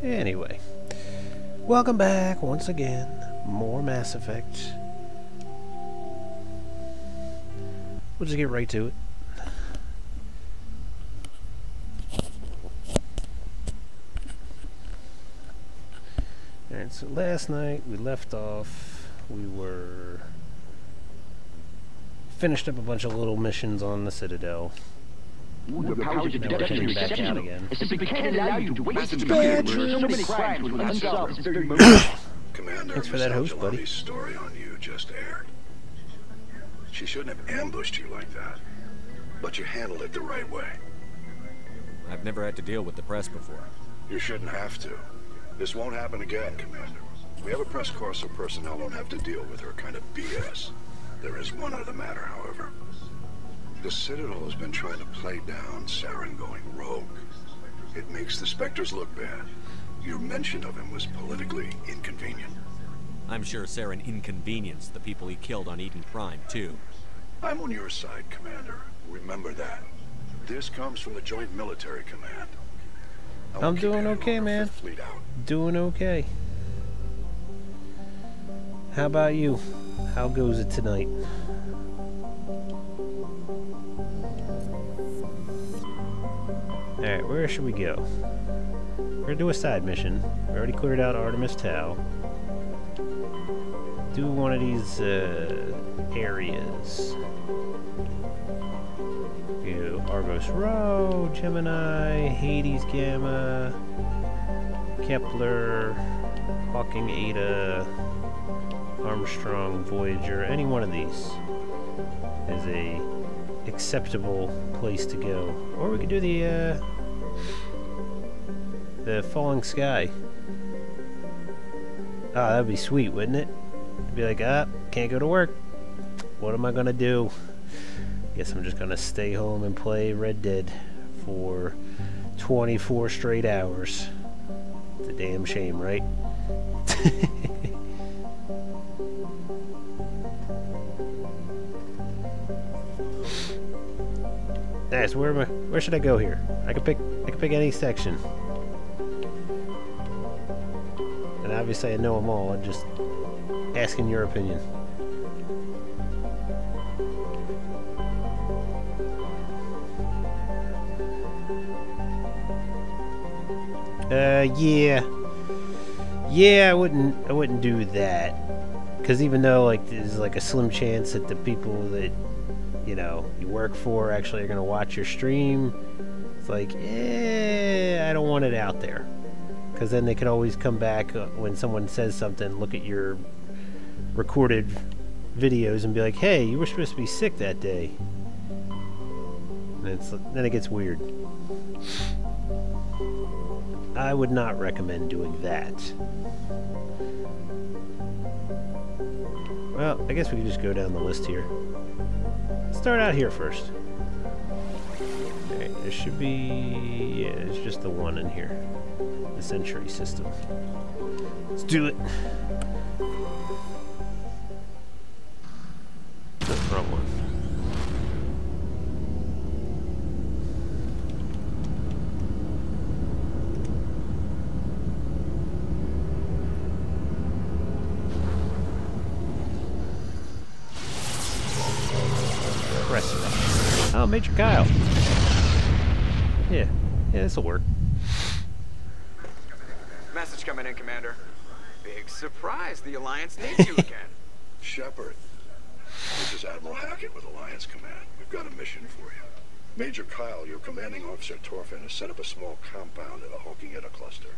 Anyway, welcome back once again. More Mass Effect. We'll just get right to it. Alright, so last night we left off, we were finished up a bunch of little missions on the Citadel. Your powers of deduction are back out exceptional. again. It's simply can't allow you to waste them. Bad So dreams. many crimes with unsolved. It's very emotional. Commander, Thanks for that host, buddy. Miss story on you just aired. She shouldn't have ambushed you like that, but you handled it the right way. I've never had to deal with the press before. You shouldn't have to. This won't happen again, Commander. We have a press corps so personnel don't have to deal with her kind of BS. There is one other matter, however. The Citadel has been trying to play down Saren going rogue. It makes the Spectres look bad. Your mention of him was politically inconvenient. I'm sure Saren inconvenienced the people he killed on Eden Prime, too. I'm on your side, Commander. Remember that. This comes from the Joint Military Command. I'm doing okay, man. Fleet out. Doing okay. How about you? How goes it tonight? Alright, where should we go? We're gonna do a side mission. We already cleared out Artemis Tau. Do one of these areas. Go Argos Rho, Gemini, Hades Gamma, Kepler, Hawking Eta, Armstrong Voyager. Any one of these is a acceptable place to go. Or we could do the Falling Sky. Ah, that'd be sweet, wouldn't it? It'd be like, can't go to work. What am I gonna do? Guess I'm just gonna stay home and play Red Dead for 24 straight hours. It's a damn shame, right? Nice. Where should I go here? I can pick any section. And obviously I know them all. I'm just asking your opinion. Yeah, I wouldn't do that. Because even though like there's like a slim chance that the people that you work for actually are going to watch your stream, it's like, I don't want it out there. Because then they can always come back when someone says something, look at your recorded videos and be like, hey, you were supposed to be sick that day. And then it gets weird. I would not recommend doing that. Well, I guess we can just go down the list here. Start out here first. Alright, there should be... yeah, there's just the one in here. The Century system. Let's do it! The front one. Oh, Major Kyle. Yeah, this'll work. Message coming in, Commander. Big surprise, the Alliance needs you again. Shepard, I is Admiral Hackett with Alliance Command. We've got a mission for you. Major Kyle, your commanding officer Torfin, has set up a small compound in the Hulking-Etta cluster.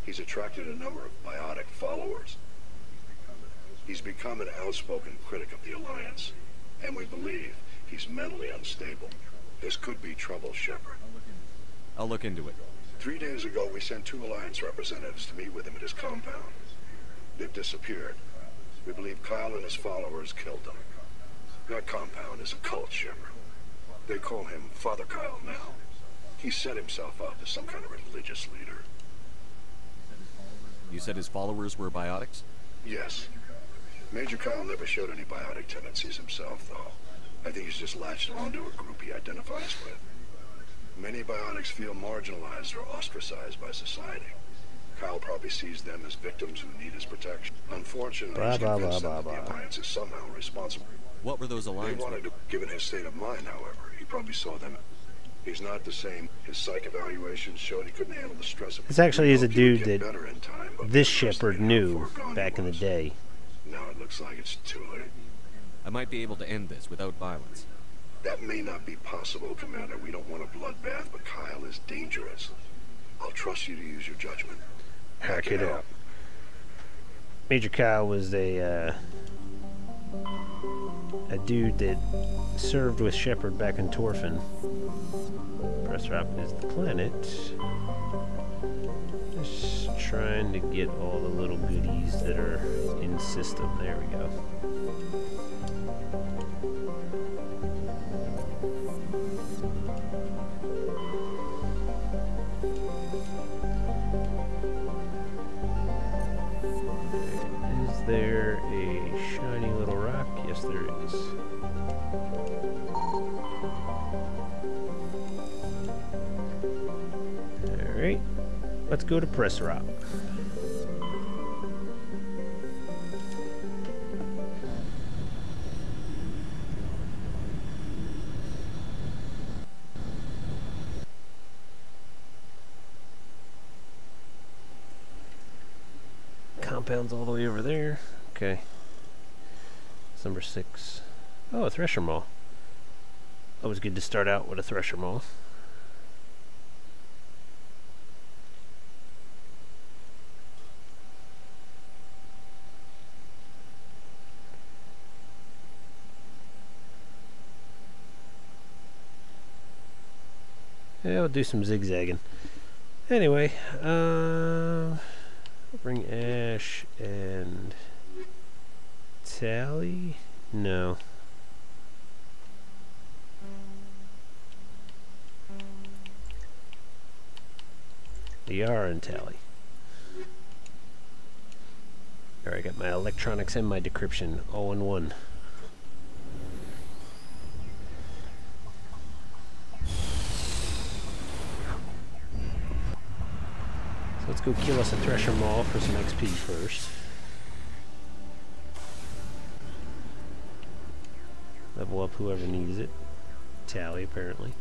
He's attracted a number of biotic followers. He's become an outspoken critic of the Alliance, and we believe he's mentally unstable. This could be trouble, Shepard. I'll look into it. 3 days ago, we sent 2 Alliance representatives to meet with him at his compound. They've disappeared. We believe Kyle and his followers killed them. That compound is a cult, Shepard. They call him Father Kyle now. He set himself up as some kind of religious leader. You said his followers were biotics? Yes. Major Kyle never showed any biotic tendencies himself, though. I think he's just latched onto a group he identifies with. Many biotics feel marginalized or ostracized by society. Kyle probably sees them as victims who need his protection. Unfortunately, he's convinced that the Alliance is somehow responsible. What were those They Alliance wanted to, given his state of mind, however, he probably saw them. He's not the same. His psych evaluations showed he couldn't handle the stress of... This actually is a He hoped he would dude get that better in time, but this the worst Shepard thing knew foregone back in the was. day. Now it looks like it's too late. I might be able to end this without violence. That may not be possible, Commander. We don't want a bloodbath, but Kyle is dangerous. I'll trust you to use your judgment. Hack it out. Major Kyle was a dude that served with Shepard back in Torfin. Pressrop is the planet. Just trying to get all the little goodies that are in system. There we go. Is there a shiny little rock? Yes, there is. Alright, let's go to Press Rock. Compound's all the way over there. Okay. It's number 6. Oh, a Thresher Maw. Always good to start out with a Thresher Maw. Yeah, we'll do some zigzagging. Anyway, bring Ash and Tally? No. Yara and Tally. Alright, I got my electronics and my decryption all in one. Let's go kill us a Thresher Maw for some XP first. Level up whoever needs it. Tally, apparently.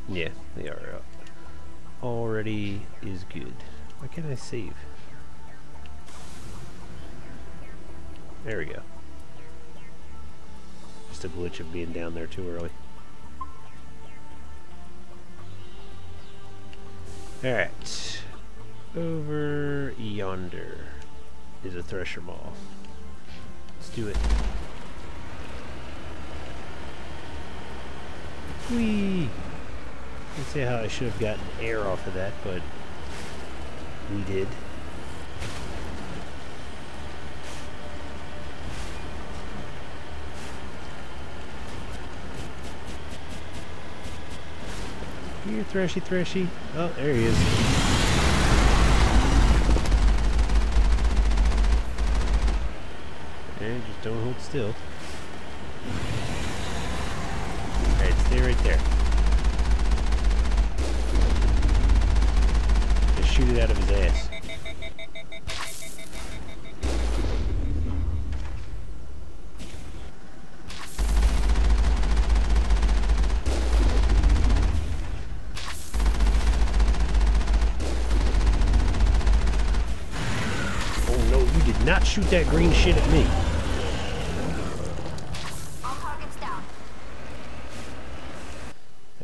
Yeah, they are up. Already is good. Why can't I save? There we go. Just a glitch of being down there too early. Alright. Over yonder is a Thresher Maw. Let's do it. Whee! Let's see how I should have gotten air off of that, but we did. Here, Threshy, Threshy. Oh, there he is. And just don't hold still. Alright, stay right there. out of his ass. Oh no, you did not shoot that green shit at me. All targets down.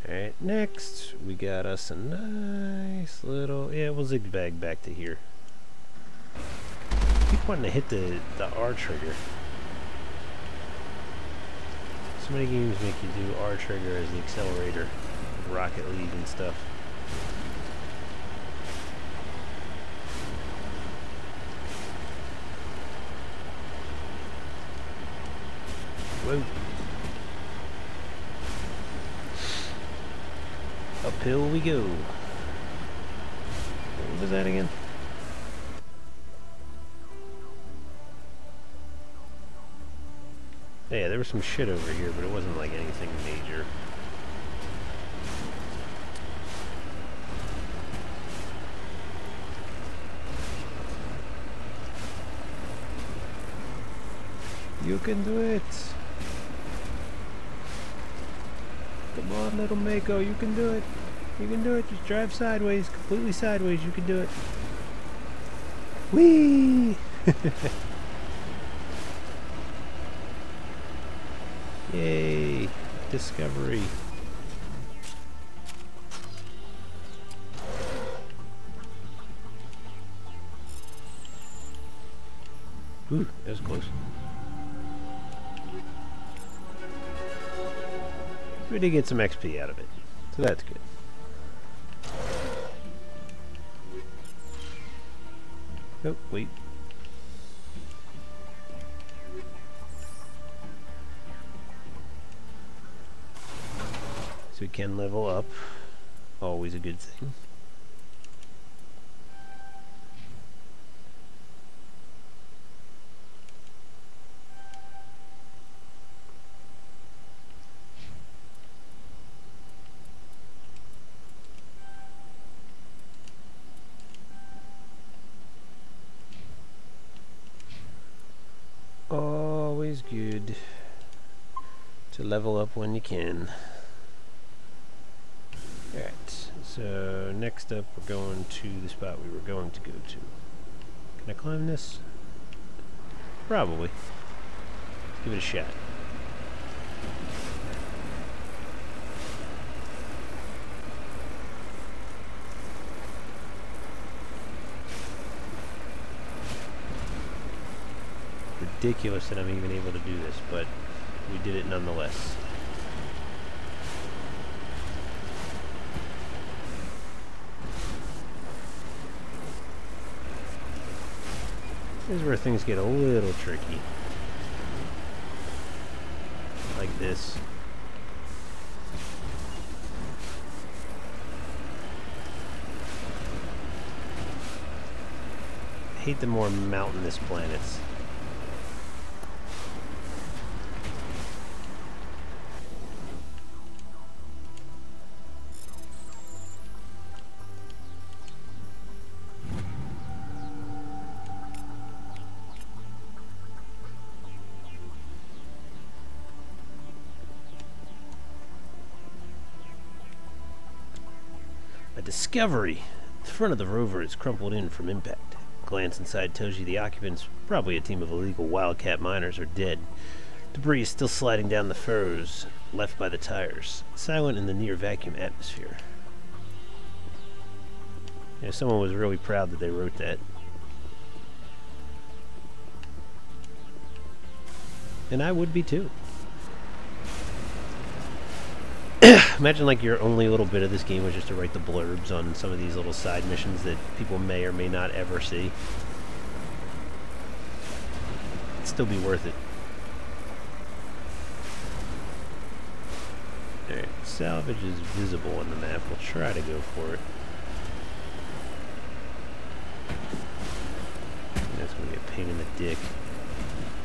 Alright, next we got us a nice little... Yeah, we'll zigzag back to here. I keep wanting to hit the R trigger. So many games make you do R trigger as the accelerator. Like Rocket League and stuff. Whoa. Uphill we go. What was that again? Yeah, there was some shit over here, but it wasn't like anything major. You can do it! Come on, little Mako, you can do it! You can do it, just drive sideways, completely sideways, you can do it. Whee! Yay! Discovery. Ooh, that was close. We did get some XP out of it, so that's good. Oh, wait. So we can level up. Always a good thing. Always good to level up when you can. Alright, so next up we're going to the spot we were going to go to. Can I climb this? Probably. Let's give it a shot. Ridiculous that I'm even able to do this, but we did it nonetheless. This is where things get a little tricky. Like this. I hate the more mountainous planets. A discovery. The front of the rover is crumpled in from impact. A glance inside tells you the occupants, probably a team of illegal wildcat miners, are dead. Debris is still sliding down the furrows left by the tires, silent in the near vacuum atmosphere. Yeah, someone was really proud that they wrote that. And I would be too. Imagine like your only little bit of this game was just to write the blurbs on some of these little side missions that people may or may not ever see. It'd still be worth it. Alright, salvage is visible on the map. We'll try to go for it. That's going to be a pain in the dick.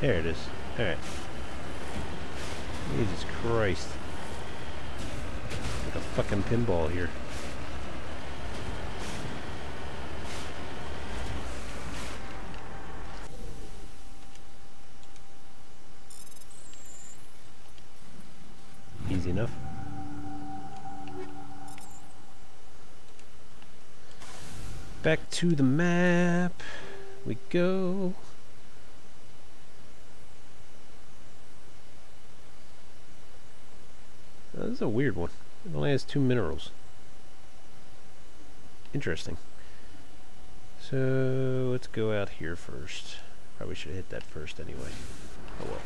There it is. Alright. Jesus Christ. Like a fucking pinball here. Back to the map we go. Oh, this is a weird one. It only has 2 minerals. Interesting. So let's go out here first. Probably should have hit that first anyway. Oh well.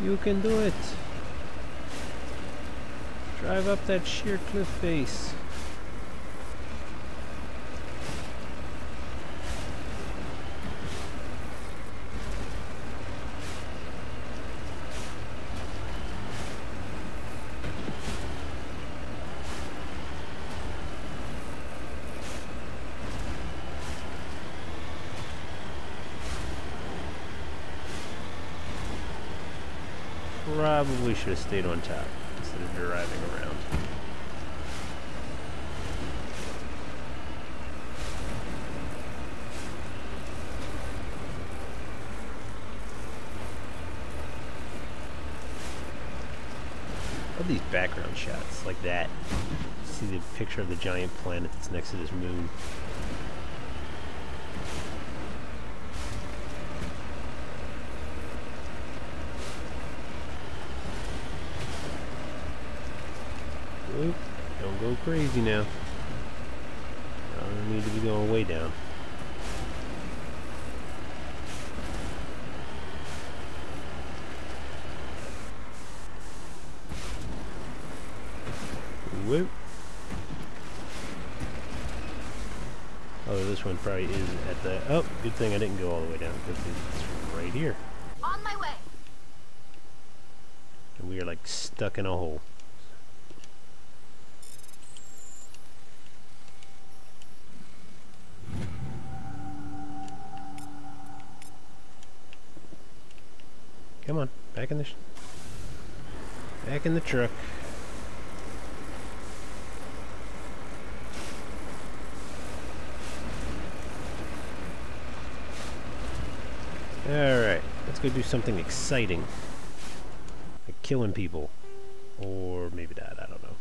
You can do it. Drive up that sheer cliff face. Probably should have stayed on top instead of driving around. All these background shots like that. See the picture of the giant planet that's next to this moon. Oop, don't go crazy now. I don't need to be going way down. Whoop. Oh, this one probably is at the... Oh, good thing I didn't go all the way down because it's right here. On my way. And we are like stuck in a hole. Come on, back in the truck. Alright, let's go do something exciting. Like killing people. Or maybe that, I don't know.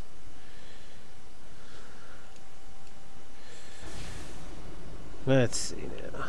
Let's see now.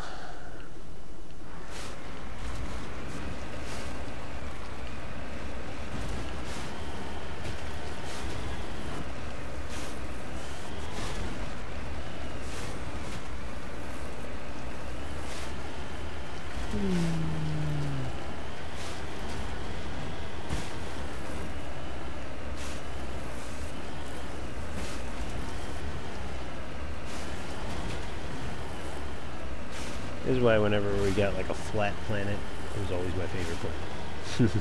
This is why whenever we got like a flat planet, it was always my favorite planet.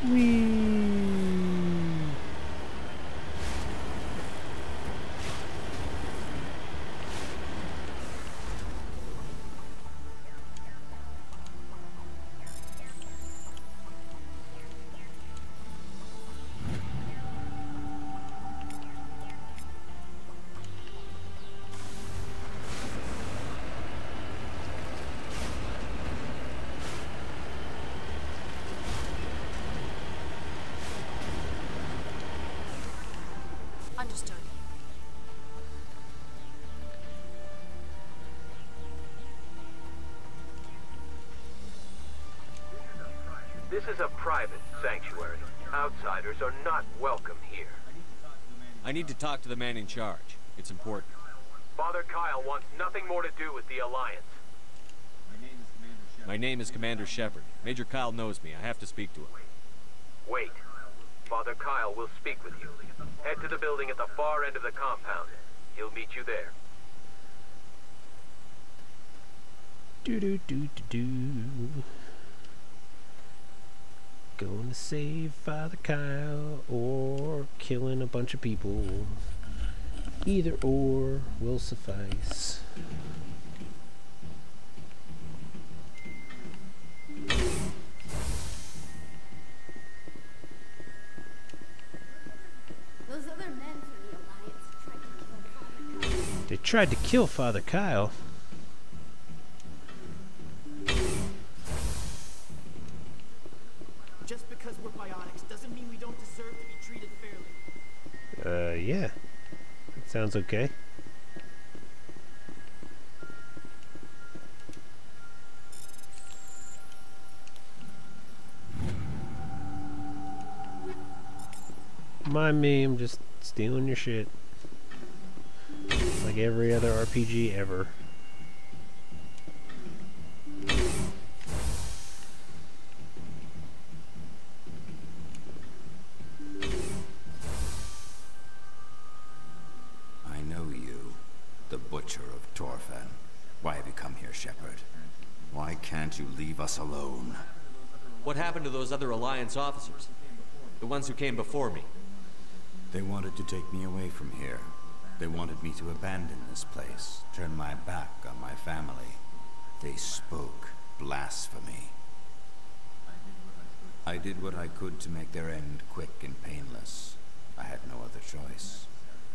Whee! Understood. This is a private sanctuary. Outsiders are not welcome here. I need to talk to the man in charge. It's important. Father Kyle wants nothing more to do with the Alliance. My name is Commander Shepard. Major Kyle knows me. I have to speak to him. Wait. Father Kyle will speak with you. Head to the building at the far end of the compound. He'll meet you there. Do do do do do. Going to save Father Kyle or killing a bunch of people. Either or will suffice. Those other men from the Alliance tried to kill Father Kyle. They tried to kill Father Kyle. Just because we're biotics doesn't mean we don't deserve to be treated fairly. Yeah. That sounds okay. Mind me, I'm just stealing your shit. Like every other RPG ever. I know you, the Butcher of Torfen. Why have you come here, Shepard? Why can't you leave us alone? What happened to those other Alliance officers? The ones who came before me? They wanted to take me away from here. They wanted me to abandon this place, turn my back on my family. They spoke blasphemy. I did what I could to make their end quick and painless. I had no other choice.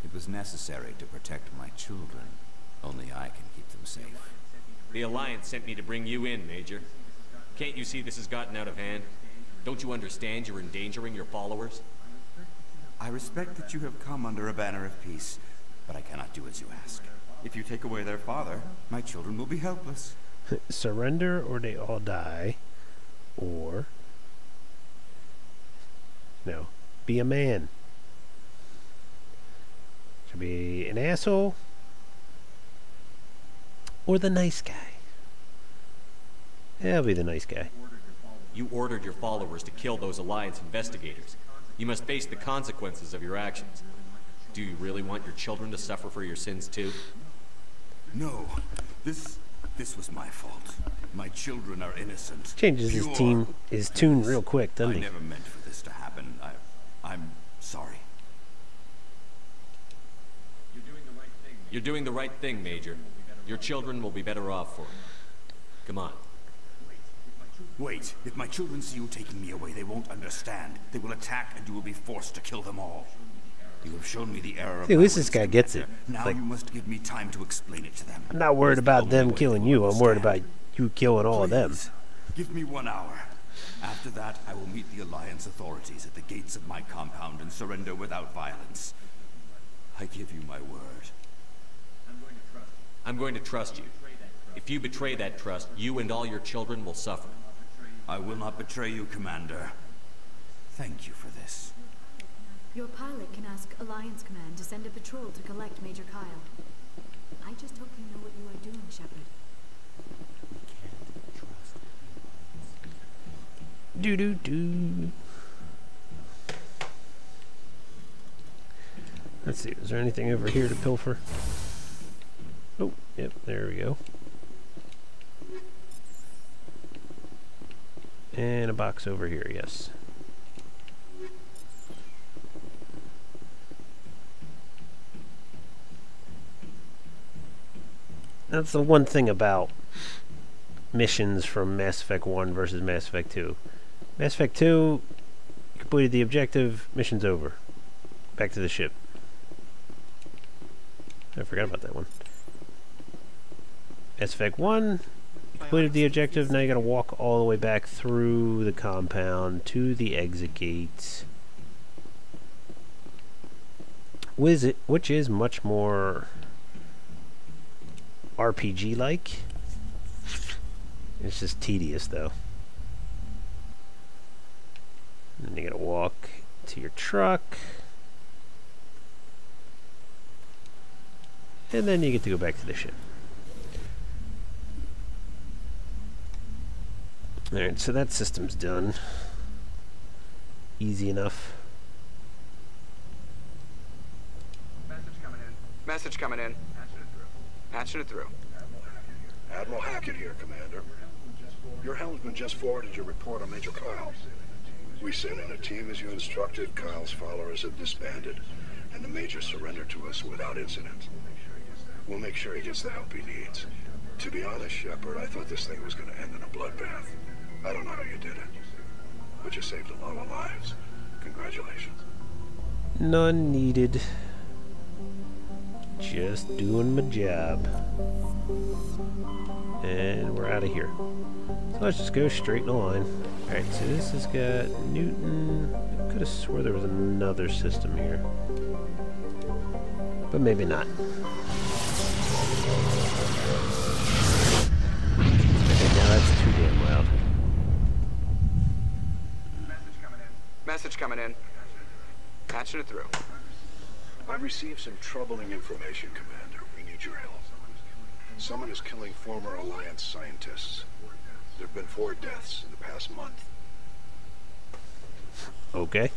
It was necessary to protect my children. Only I can keep them safe. The Alliance sent me to bring you in, Major. Can't you see this has gotten out of hand? Don't you understand you're endangering your followers? I respect that you have come under a banner of peace, but I cannot do as you ask. If you take away their father, my children will be helpless. Surrender or they all die. Or... no. Be a man. Should be an asshole. Or the nice guy. Yeah, I'll be the nice guy. You ordered your followers to kill those Alliance investigators. You must face the consequences of your actions. Do you really want your children to suffer for your sins too? No. This was my fault. My children are innocent. Changes his tune real quick, doesn't I he? never meant for this to happen. I'm sorry. You're doing the right thing, Major. Your children will be better off for it. Come on. Wait, if my children see you taking me away, they won't understand. They will attack and you will be forced to kill them all. You have shown me the error of See, at my least this ways, guy gets it. Commander. Now Like, you must give me time to explain it to them. I'm not worried It's the about only them way killing they you. will I'm worried about understand. you killing all of them. Please, give me 1 hour. After that, I will meet the Alliance authorities at the gates of my compound and surrender without violence. I give you my word. I'm going to trust you. If you betray that trust, you and all your children will suffer. I will not betray you, Commander. Thank you for this. Your pilot can ask Alliance Command to send a patrol to collect Major Kyle. I just hope you know what you are doing, Shepard. Do. Let's see, is there anything over here to pilfer? Oh, yep, there we go. And a box over here, yes. That's the one thing about missions from Mass Effect 1 versus Mass Effect 2. Mass Effect 2, you completed the objective, mission's over. Back to the ship. I forgot about that one. Mass Effect 1, you completed the objective, now you gotta walk all the way back through the compound to the exit gate. Which is much more RPG-like. It's just tedious, though. And you gotta walk to your truck. And then you get to go back to the ship. Alright, so that system's done. Easy enough. Message coming in. Patching it through. Admiral Hackett here, Commander. Your helmsman just forwarded your report on Major Kyle. We sent in a team as you instructed. Kyle's followers have disbanded. and the Major surrendered to us without incident. We'll make sure he gets the help he needs. To be honest, Shepard, I thought this thing was going to end in a bloodbath. I don't know how you did it, but you saved a lot of lives. Congratulations. None needed. Just doing my job. And we're out of here. So let's just go straight in a line. Alright, so this has got Newton. I could have swore there was another system here. But maybe not. Okay, now that's too damn loud. Message coming in. Patching it through. I've received some troubling information, Commander. We need your help. Someone is killing former Alliance scientists. There have been 4 deaths in the past month. Okay.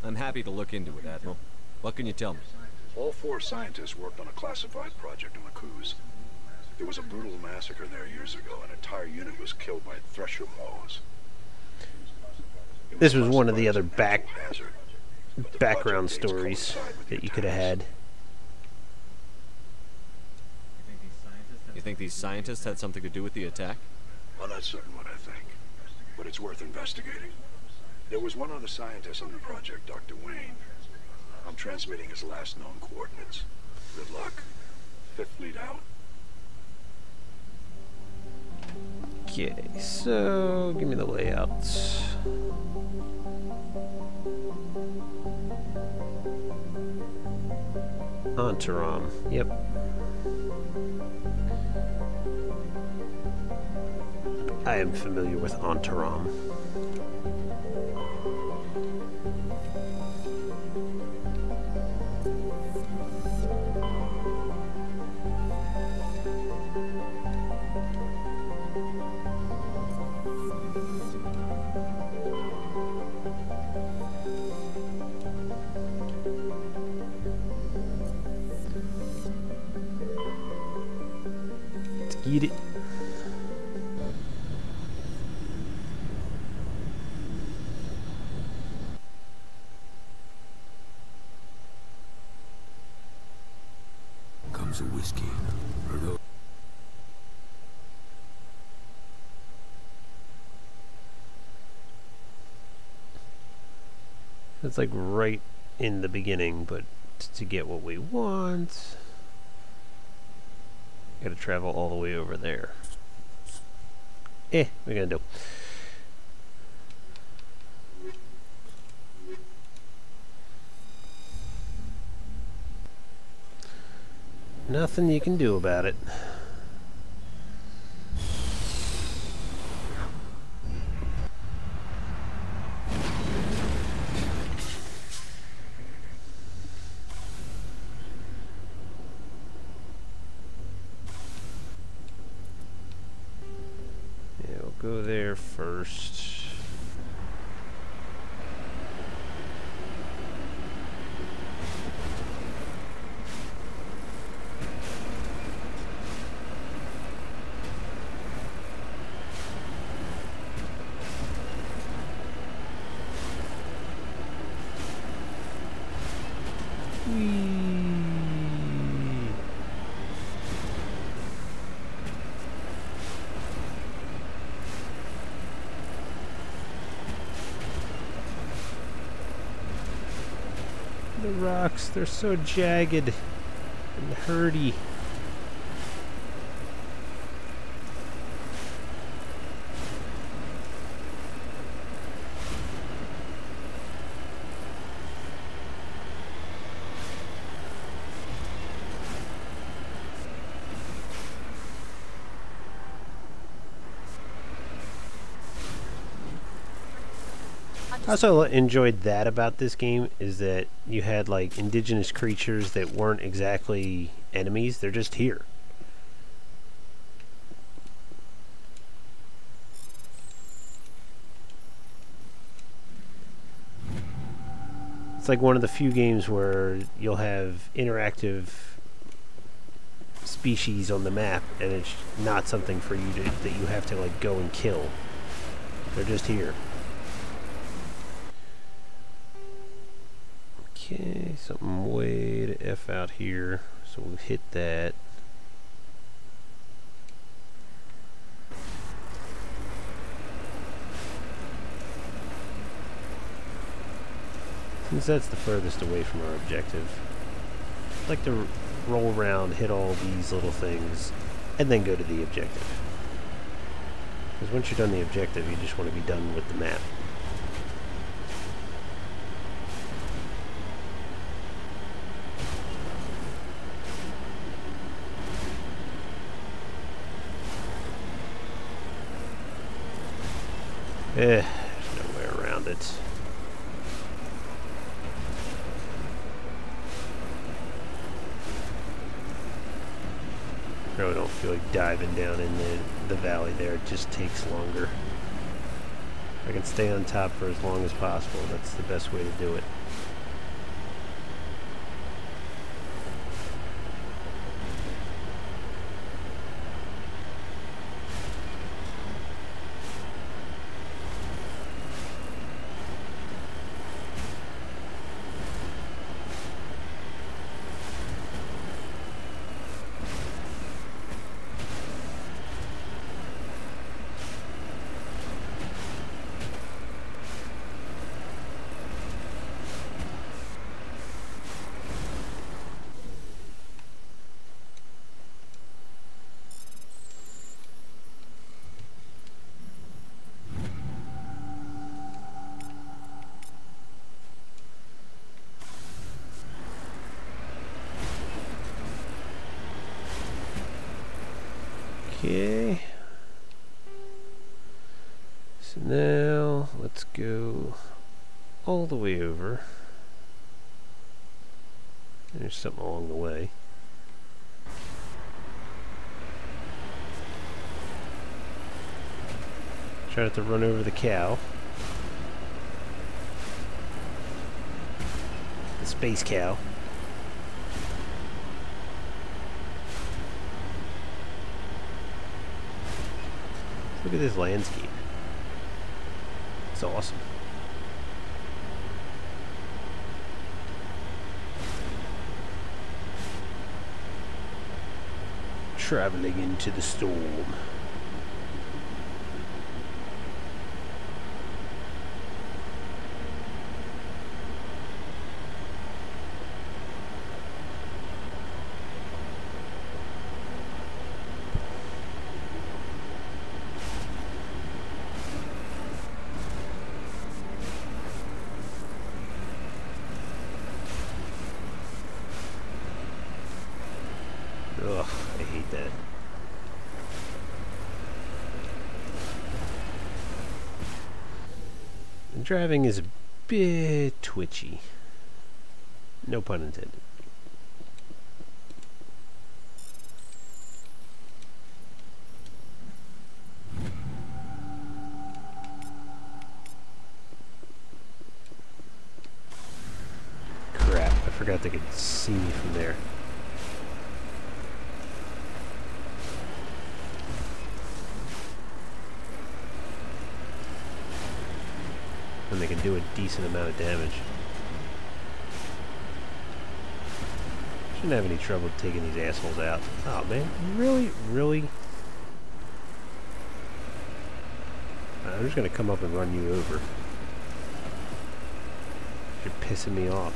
I'm happy to look into it, Admiral. What can you tell me? All 4 scientists worked on a classified project on the Coos. There was a brutal massacre there years ago. An entire unit was killed by Thresher Moors. This was one of the other background stories that you could have had. You think these scientists had something to do with the attack? I'm not certain what I think, but it's worth investigating. There was one other scientist on the project, Dr. Wayne. I'm transmitting his last known coordinates. Good luck. 5th Fleet out. Okay, so give me the layouts. Antaram, yep. I am familiar with Antaram. Eat it. Comes a whiskey. It's like right in the beginning, but to get what we want, gotta travel all the way over there. What are we gonna do? Nothing you can do about it. Go there first. The rocks, they're so jagged and hurty. I also enjoyed that about this game, is that you had like indigenous creatures that weren't exactly enemies, they're just here. It's like one of the few games where you'll have interactive species on the map and it's not something for you to, that you have to like go and kill. They're just here. Okay, something way to F out here, so we'll hit that. Since that's the furthest away from our objective, I'd like to roll around, hit all these little things, and then go to the objective. Because once you're done the objective, you just want to be done with the map. There's no way around it. I really don't feel like diving down in the valley there. It just takes longer. If I can stay on top for as long as possible, that's the best way to do it. Okay. So now let's go all the way over. There's something along the way. Try not to run over the cow. The space cow. Look at this landscape. It's awesome. Traveling into the storm. Ugh, I hate that. The driving is a bit twitchy. No pun intended. Crap, I forgot they could see me from there. And they can do a decent amount of damage. Shouldn't have any trouble taking these assholes out. Oh man, really? Really? I'm just gonna come up and run you over. You're pissing me off.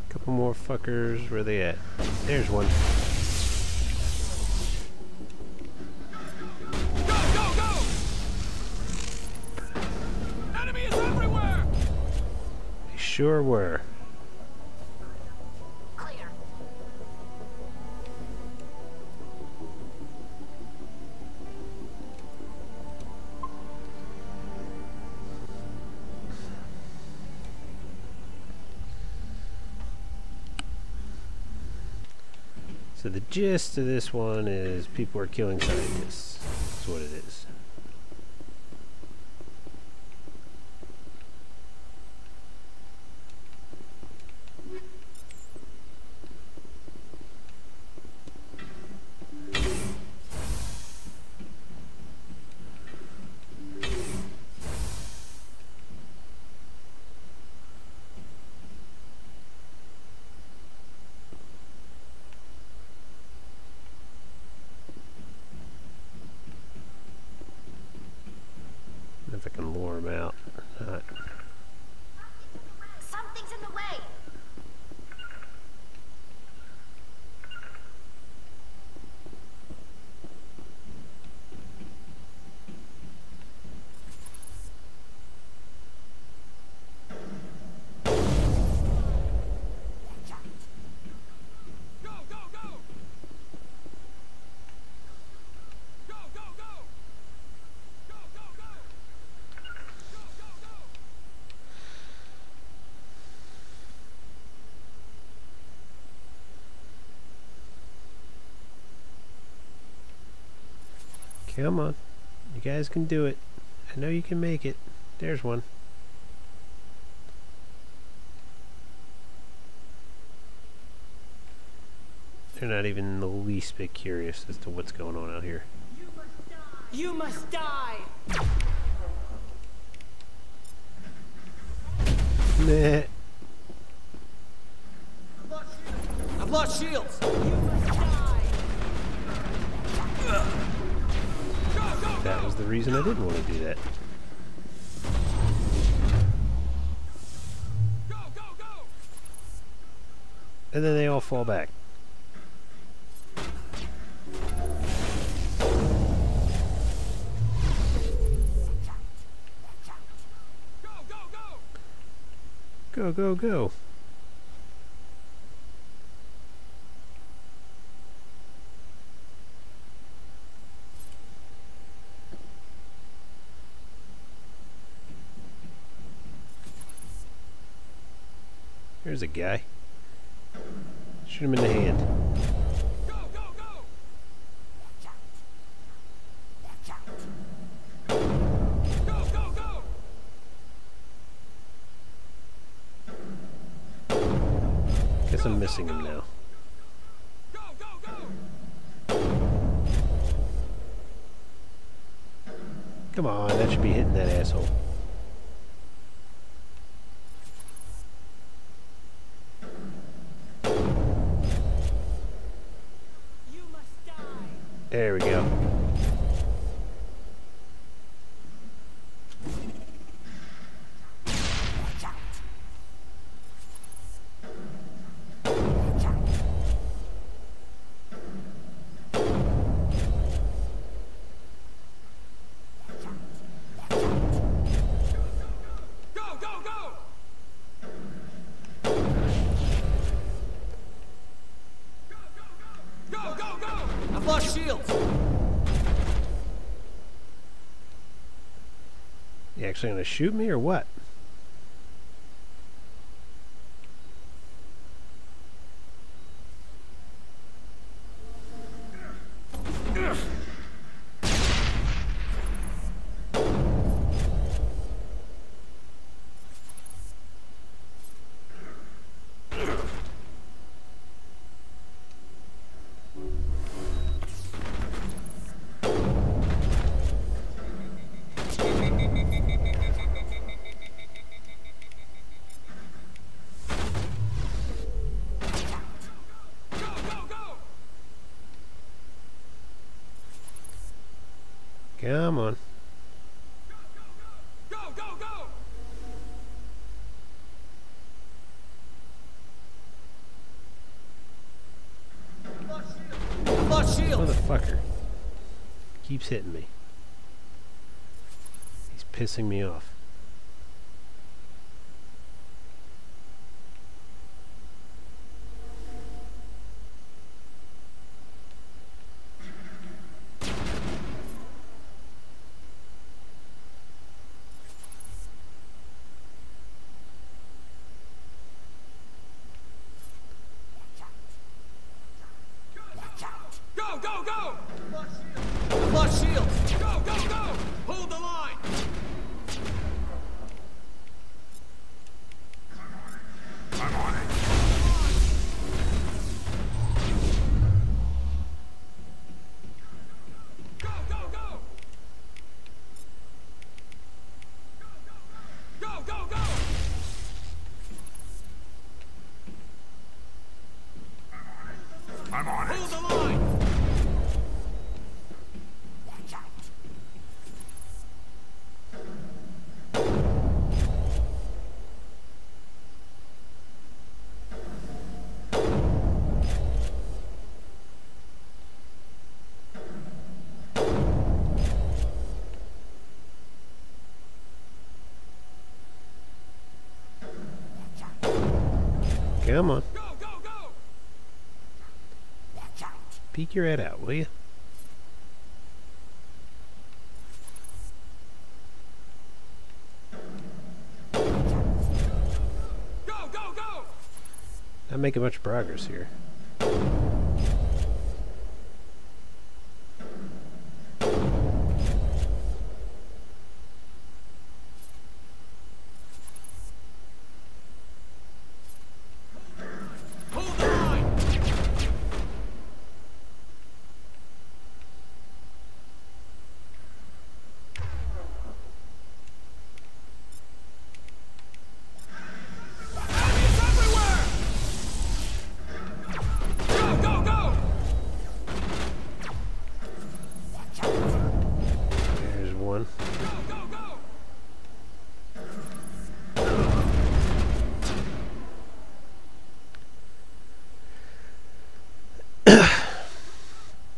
Couple more fuckers. Where are they at? There's one. Enemy is everywhere! They sure were. Clear. So the gist of this one is people are killing scientists. That's what it is. If I can lure him out. Not. Something's in the way. Come on. You guys can do it. I know you can make it. There's one. They're not even the least bit curious as to what's going on out here. You must die! Nah. I've lost shields! That was the reason I didn't want to do that. And then they all fall back. Go, go, go. There's a guy. Shoot him in the hand. Guess I'm missing him now. Come on, that should be hitting that asshole. There we go. I've lost shields! You actually gonna shoot me or what? Come on. Go, go, go! I've lost shields! Motherfucker. Keeps hitting me. He's pissing me off. go! Flush shields! Go, go, go! Hold the line! I'm on it. Go, go, go! Go, go, go! I'm on it. Hold the line! Watch out. Come on. Go, go, go! Watch out. Peek your head out, will you? Go, go, go! Not making much progress here. Hold the line! Enemies everywhere! Go, go, go! There's one. Go, go, go!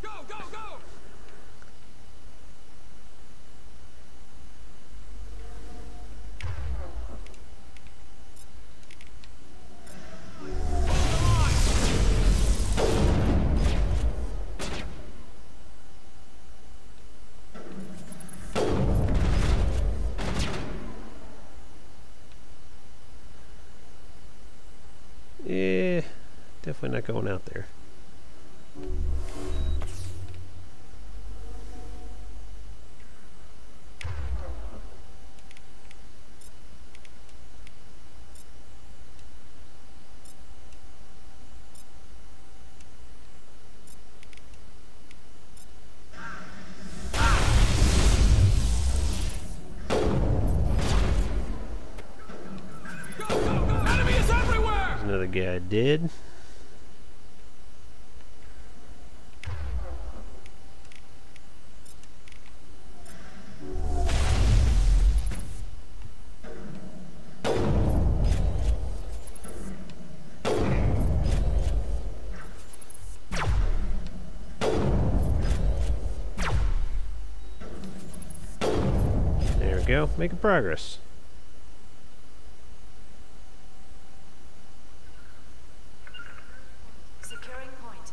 Go, go, go! Yeah, definitely not going out there. Go, go, go! Enemies everywhere! There's another guy dead. There we go, making progress. Securing point.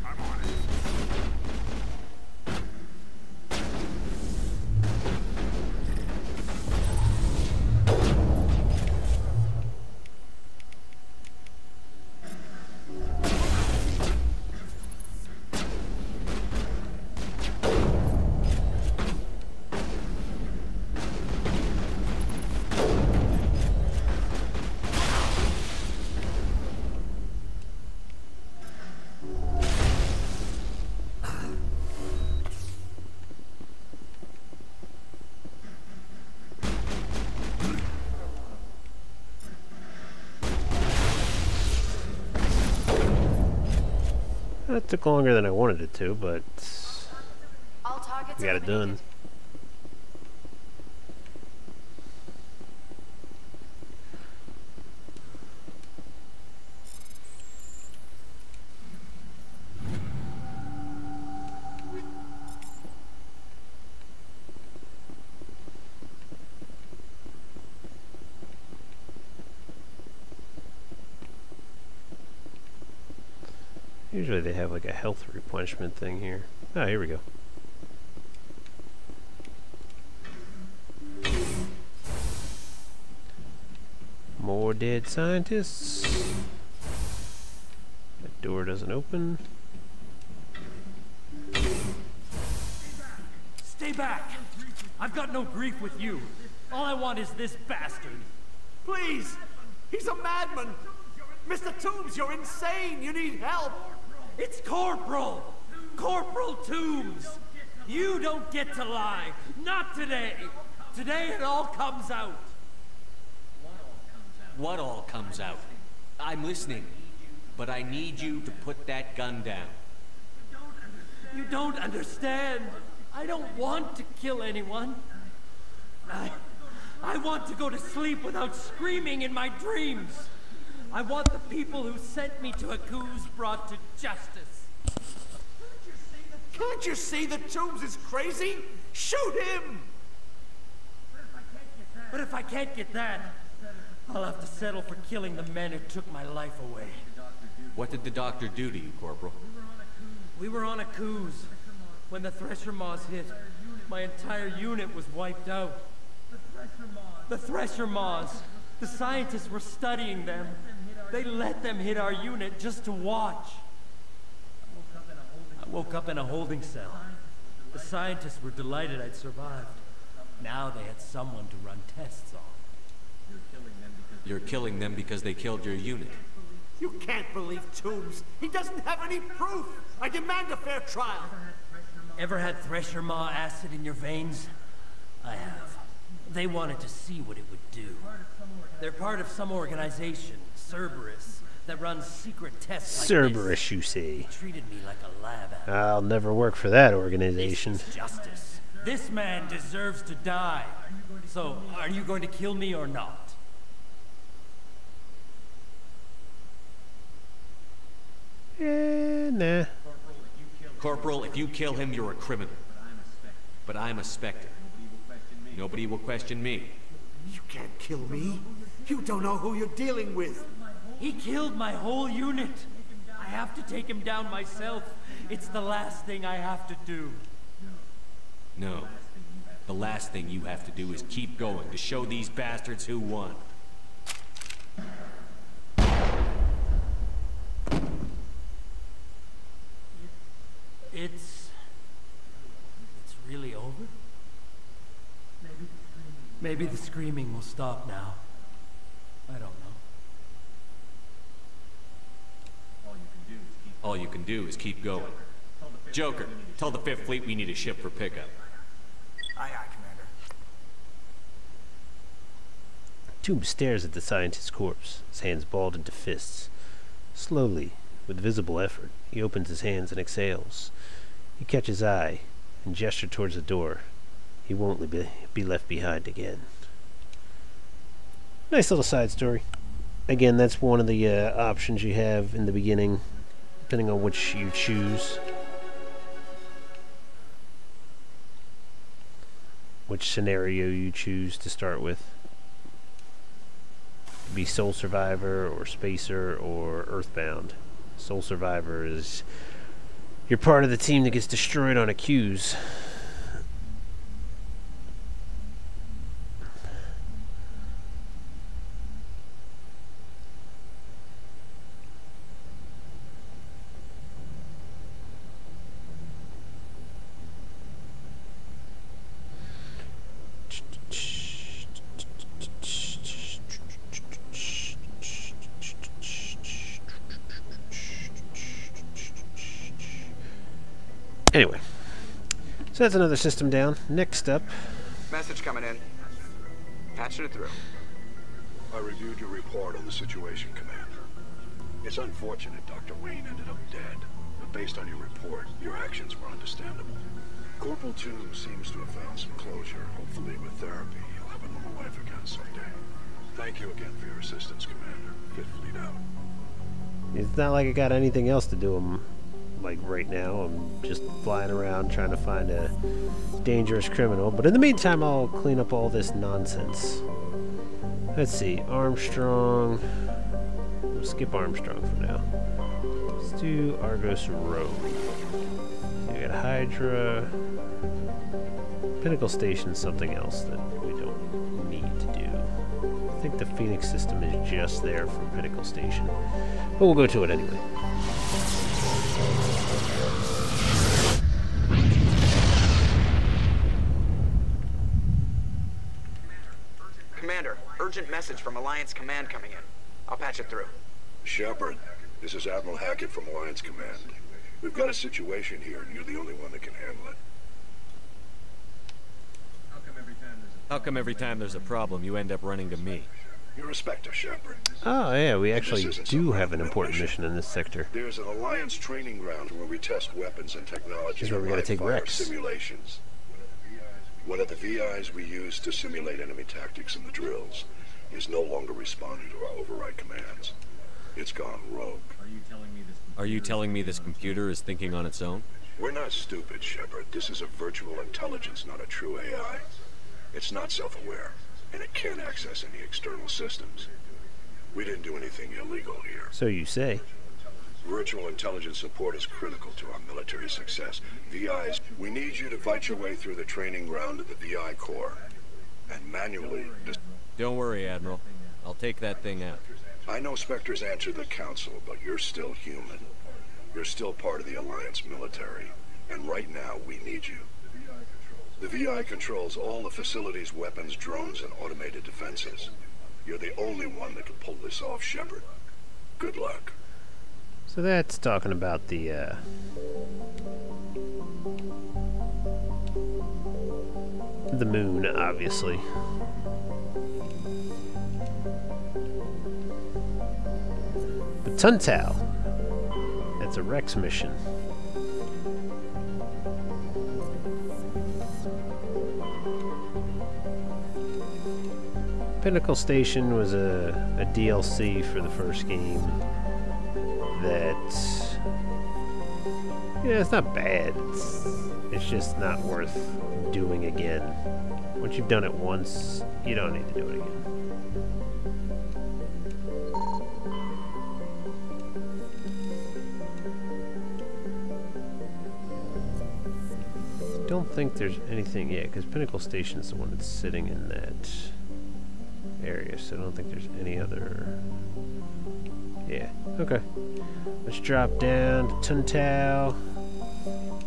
I'm on it. That took longer than I wanted it to, but All targets we got it done. eliminated. Usually they have like a health replenishment thing here. Oh, here we go. More dead scientists. That door doesn't open. Stay back! I've got no grief with you. All I want is this bastard. Please! He's a madman! Mr. Toombs, you're insane! You need help! It's Corporal! Corporal Toombs! You don't get to lie! Not today! Today it all comes out! What all comes out? I'm listening, but I need you to put that gun down. You don't understand! I don't want to kill anyone. I want to go to sleep without screaming in my dreams. I want the people who sent me to Aku's brought to justice. Can't you see that Toombs is crazy? Shoot him! But if I can't get that, I'll have to settle for killing the men who took my life away. What did the doctor do to you, Corporal? We were on Aku's. When the Thresher Maws hit, my entire unit was wiped out. The Thresher Maws. The scientists were studying them. They let them hit our unit just to watch. I woke up in a holding cell. The scientists were delighted I'd survived. Now they had someone to run tests on. You're killing them because they killed your unit. You can't believe Toombs. He doesn't have any proof. I demand a fair trial. Ever had Thresher Maw acid in your veins? I have. They wanted to see what it would do. They're part of some organization, Cerberus, that runs secret tests like Cerberus, you say? They treated me like a lab animal. I'll never work for that organization. This is justice. This man deserves to die. So, are you going to kill me or not? Nah. Corporal, if you kill him, you're a criminal. But I'm a Spectre. Nobody will question me. You can't kill me. You don't know who you're dealing with. He killed my whole unit. I have to take him down myself. It's the last thing I have to do. No. The last thing you have to do is keep going to show these bastards who won. It's really over? Maybe the screaming will stop now. I don't know. All you can do is keep going. Joker, tell the 5th Fleet we need a ship for pickup. Aye, aye, Commander. Toombs stares at the scientist's corpse, his hands balled into fists. Slowly, with visible effort, he opens his hands and exhales. He catches eye and gestures towards the door. He won't be left behind again. Nice little side story. Again, that's one of the options you have in the beginning, depending on which you choose. Which scenario you choose to start with. Be Sole Survivor or Spacer or Earthbound. Sole Survivor is you're part of the team that gets destroyed on Accuse. Anyway, so that's another system down. Next up. Message coming in. Patching it through. I reviewed your report on the situation, Commander. It's unfortunate Dr. Wayne ended up dead, but based on your report, your actions were understandable. Corporal Toombs seems to have found some closure. Hopefully with therapy, he'll have a normal life again someday. Thank you again for your assistance, Commander. 5th Fleet out. It's not like I got anything else to do. Like right now, I'm just flying around trying to find a dangerous criminal. But in the meantime, I'll clean up all this nonsense. Let's see, Armstrong. We'll skip Armstrong for now. do Argos Road. So you got Hydra. Pinnacle Station's something else that we don't need to do. I think the Phoenix system is just there from Pinnacle Station. But we'll go to it anyway. Commander, urgent message from Alliance Command coming in. I'll patch it through. Shepard, this is Admiral Hackett from Alliance Command. We've got a situation here, and you're the only one that can handle it. How come every time there's a problem, you end up running to me? Your respective, Shepard. Oh, yeah, we actually do have an important mission in this sector. There's an Alliance training ground where we test weapons and technology. This is where we gotta take Rex. Simulations. One of the VIs we use to simulate enemy tactics in the drills is no longer responding to our override commands. It's gone rogue. Are you telling me this computer is thinking on its own? We're not stupid, Shepard. This is a virtual intelligence, not a true AI. It's not self-aware, and it can't access any external systems. We didn't do anything illegal here. So you say. Virtual intelligence support is critical to our military success. VIs, we need you to fight your way through the training ground of the VI Corps, and manually... Don't worry, Admiral. I'll take that thing out. I know Spectres answered the Council, but you're still human. You're still part of the Alliance military, and right now we need you. The VI controls all the facilities, weapons, drones, and automated defenses. You're the only one that can pull this off, Shepard. Good luck. So that's talking about the, moon, obviously. But Tuntao, that's a Rex mission. Pinnacle Station was a DLC for the first game that, yeah, it's not bad. It's just not worth doing again. Once you've done it once, you don't need to do it again. Don't think there's anything yet, because Pinnacle Station is the one that's sitting in that area, so I don't think there's any other. Yeah, okay. Let's drop down to Tuntao.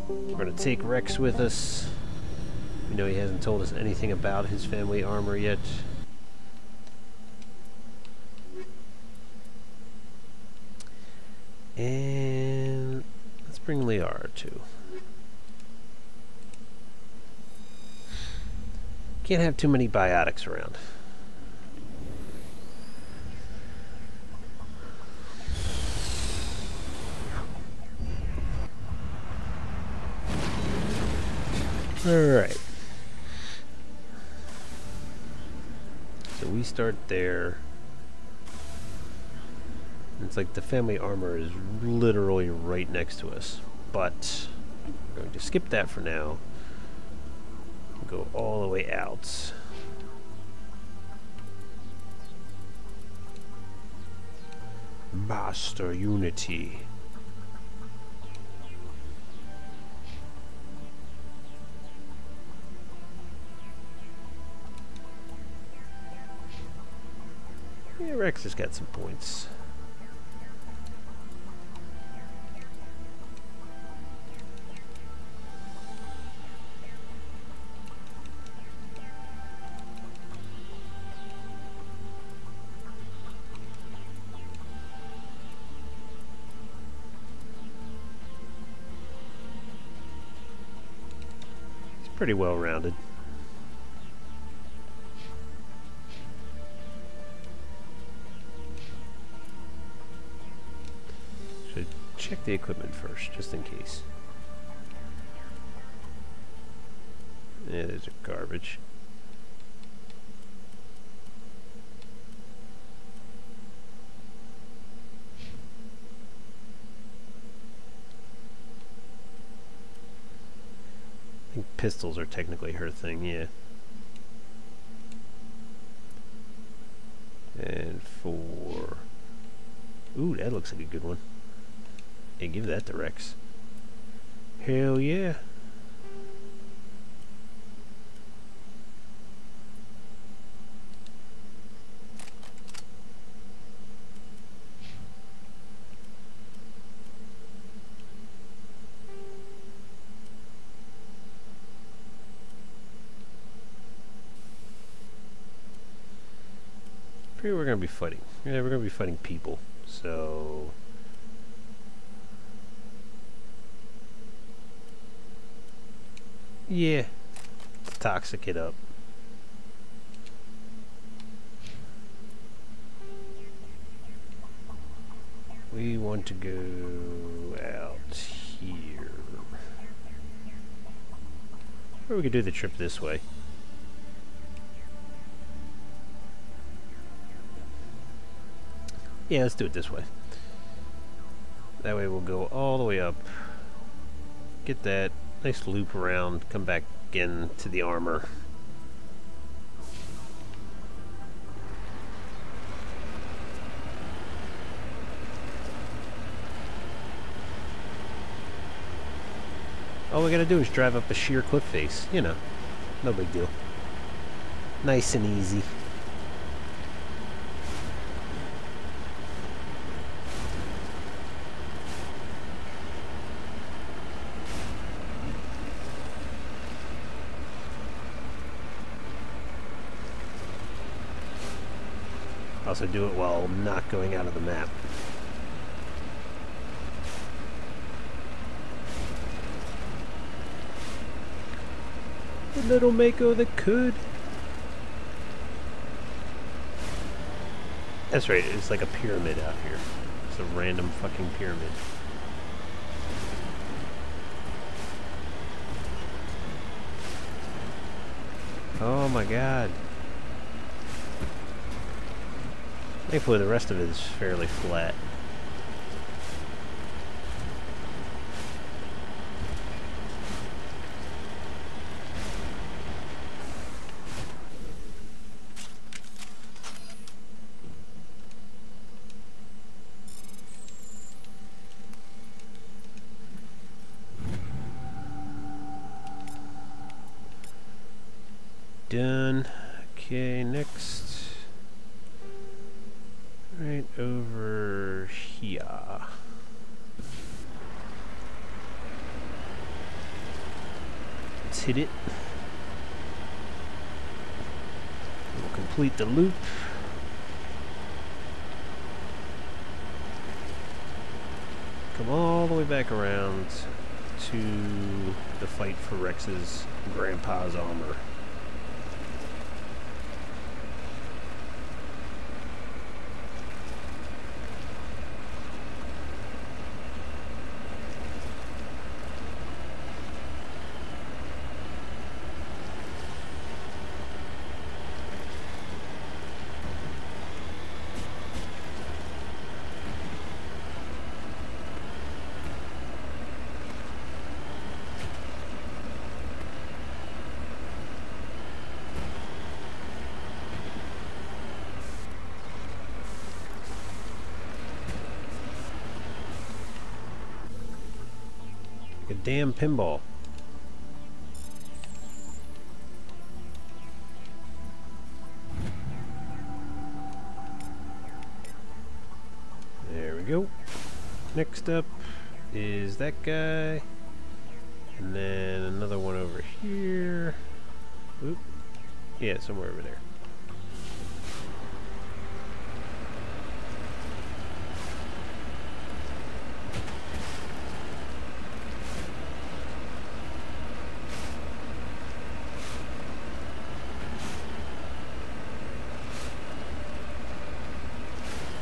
We're gonna take Rex with us. We know he hasn't told us anything about his family armor yet. And let's bring Liara too. Can't have too many biotics around. Alright. So we start there. It's like the family armor is literally right next to us. But we're going to skip that for now. Go all the way out. Master Unity. Yeah, Rex has got some points. It's pretty well rounded. Check the equipment first, just in case. Yeah, there's a garbage. I think pistols are technically her thing, yeah. And for... Ooh, that looks like a good one. Hey, give that to Rex. Hell yeah. Pretty we're gonna be fighting. Yeah, we're gonna be fighting people. So yeah, let's toxic it up. We want to go out here. Or we could do the trip this way. Yeah, let's do it this way. That way we'll go all the way up. Get that nice loop around, come back again to the armor. All we gotta do is drive up a sheer cliff face. You know, no big deal. Nice and easy. Also do it while not going out of the map. The little Mako that could. That's right, it's like a pyramid out here. It's a random fucking pyramid. Oh my god. Thankfully the rest of it is fairly flat. Done. Okay, next. Right over here. Let's hit it. We'll complete the loop. Come all the way back around to the fight for Rex's grandpa's armor. A damn pinball. There we go. Next up is that guy. And then another one over here. Oop. Yeah, somewhere over there.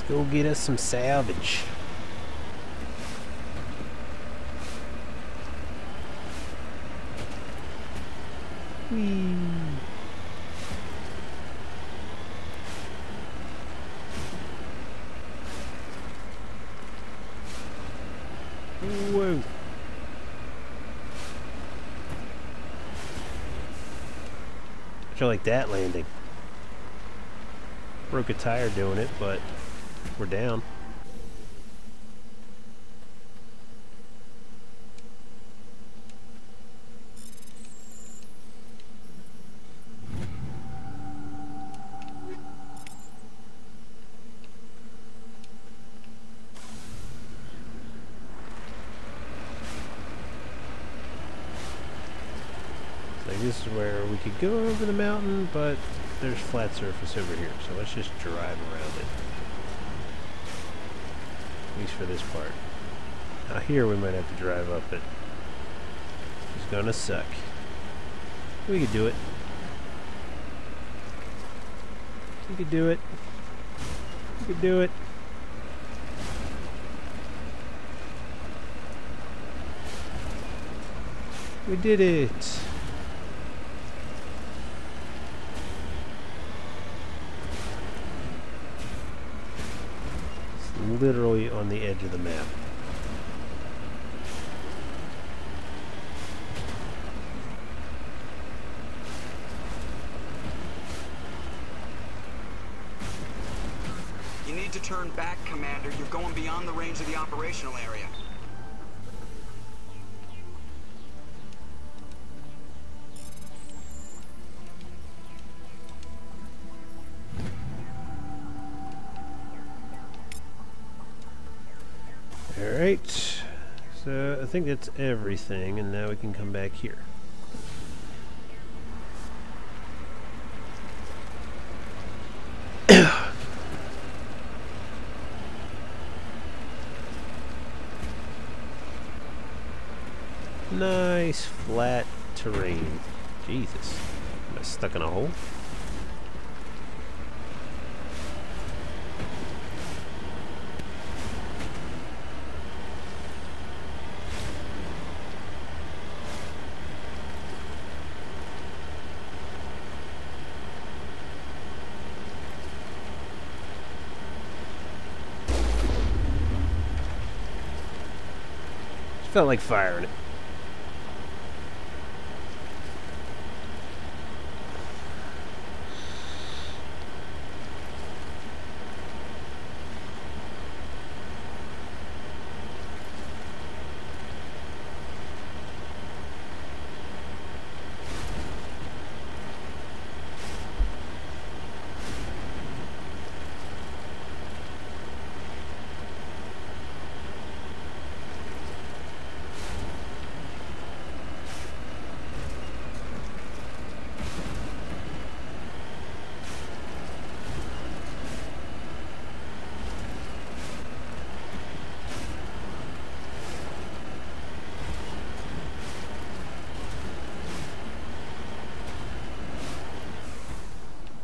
Go get us some salvage. Whee. Whoa. I feel like that landing. Broke a tire doing it, but we're down. Like, this is where we could go over the mountain, but there's flat surface over here, so let's just drive around it. At least for this part. Now here we might have to drive up it. It's gonna suck. We could do it. We could do it. We could do it. We did it. It's literally on the edge of the map. You need to turn back, Commander. You're going beyond the range of the operational area. Alright, so I think that's everything, and now we can come back here. Nice flat terrain. Jesus, am I stuck in a hole? Felt like firing it.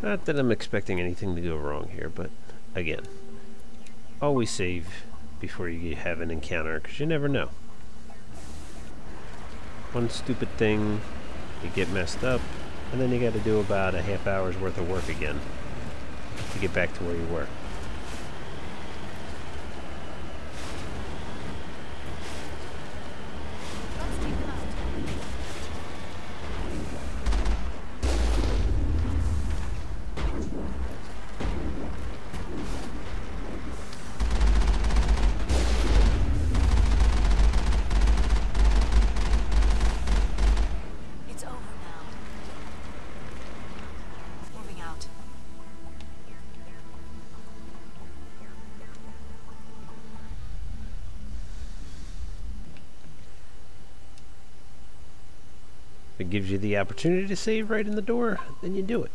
Not that I'm expecting anything to go wrong here, but again, always save before you have an encounter, because you never know. One stupid thing, you get messed up, and then you got to do about a half hour's worth of work again to get back to where you were. If it gives you the opportunity to save right in the door, then you do it.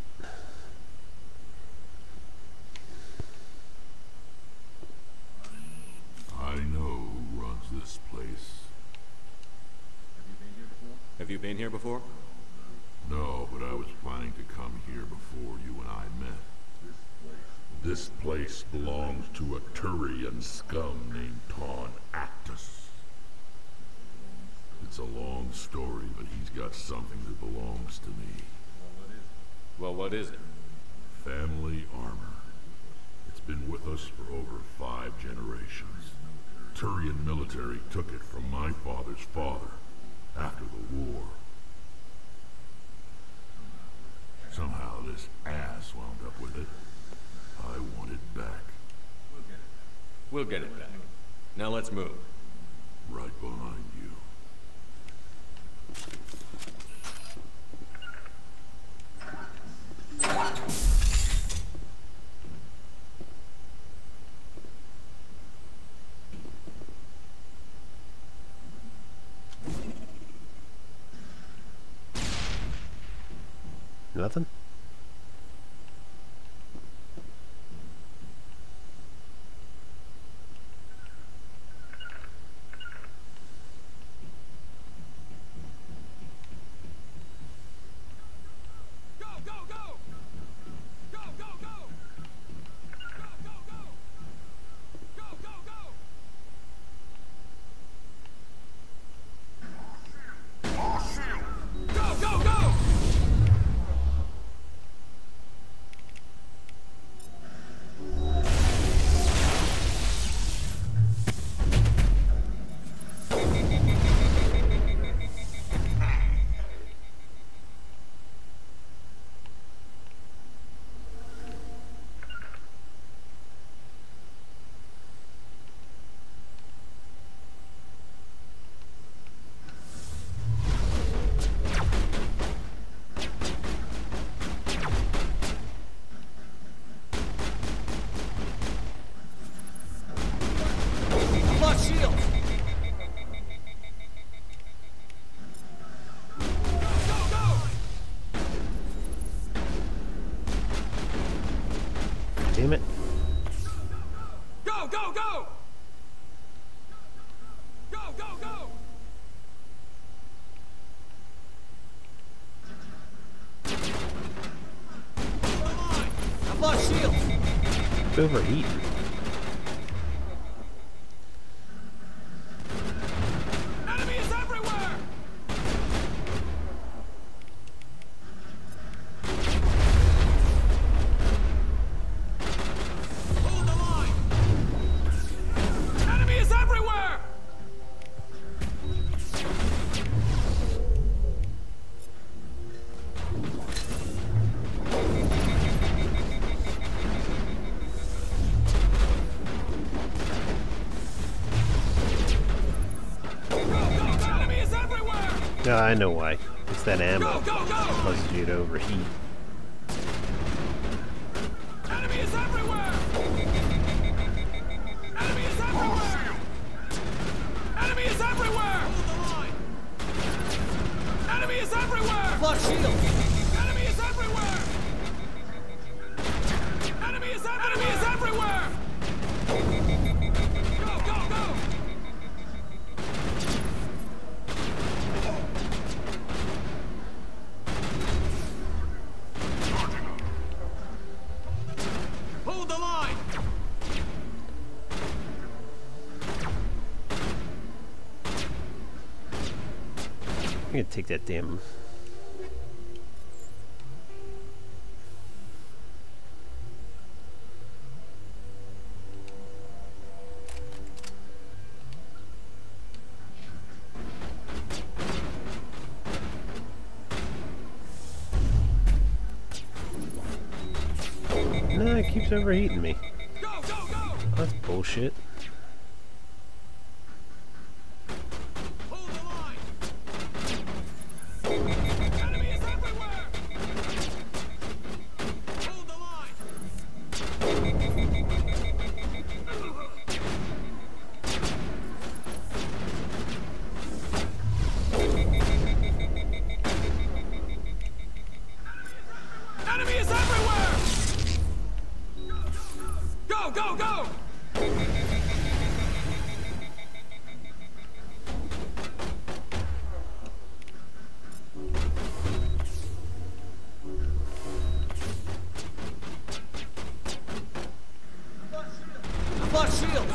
I know who runs this place. Have you been here before? No, but I was planning to come here before you and I met. This place belongs to a Turian scum named Taun Actus. It's a long story, but he's got something that belongs to me. Well, what is it? Family armor. It's been with us for over 5 generations. Turian military took it from my father's father after the war. Somehow this ass wound up with it. I want it back. We'll get it back. Now let's move. Right behind you. Nothing? Damn it. Go, go, go! Go, go, go! I've lost shield! It's overheating. Enemies everywhere! Hold the line! Enemies everywhere! Enemies everywhere! No, I know why. It's that ammo. Go, go, go! Causes you to overheat. Enemies everywhere! Enemies everywhere! Enemies everywhere! Hold the line! Enemies everywhere! Lost shield! Enemies everywhere! Enemies everywhere! Go, go, go! Hold the line! I'm gonna take that damn... No, it keeps overheating me. Go, go, go! That's bullshit. Hold the line! Enemies everywhere! Hold the line! Enemies everywhere! Go, go, go! I've lost shields!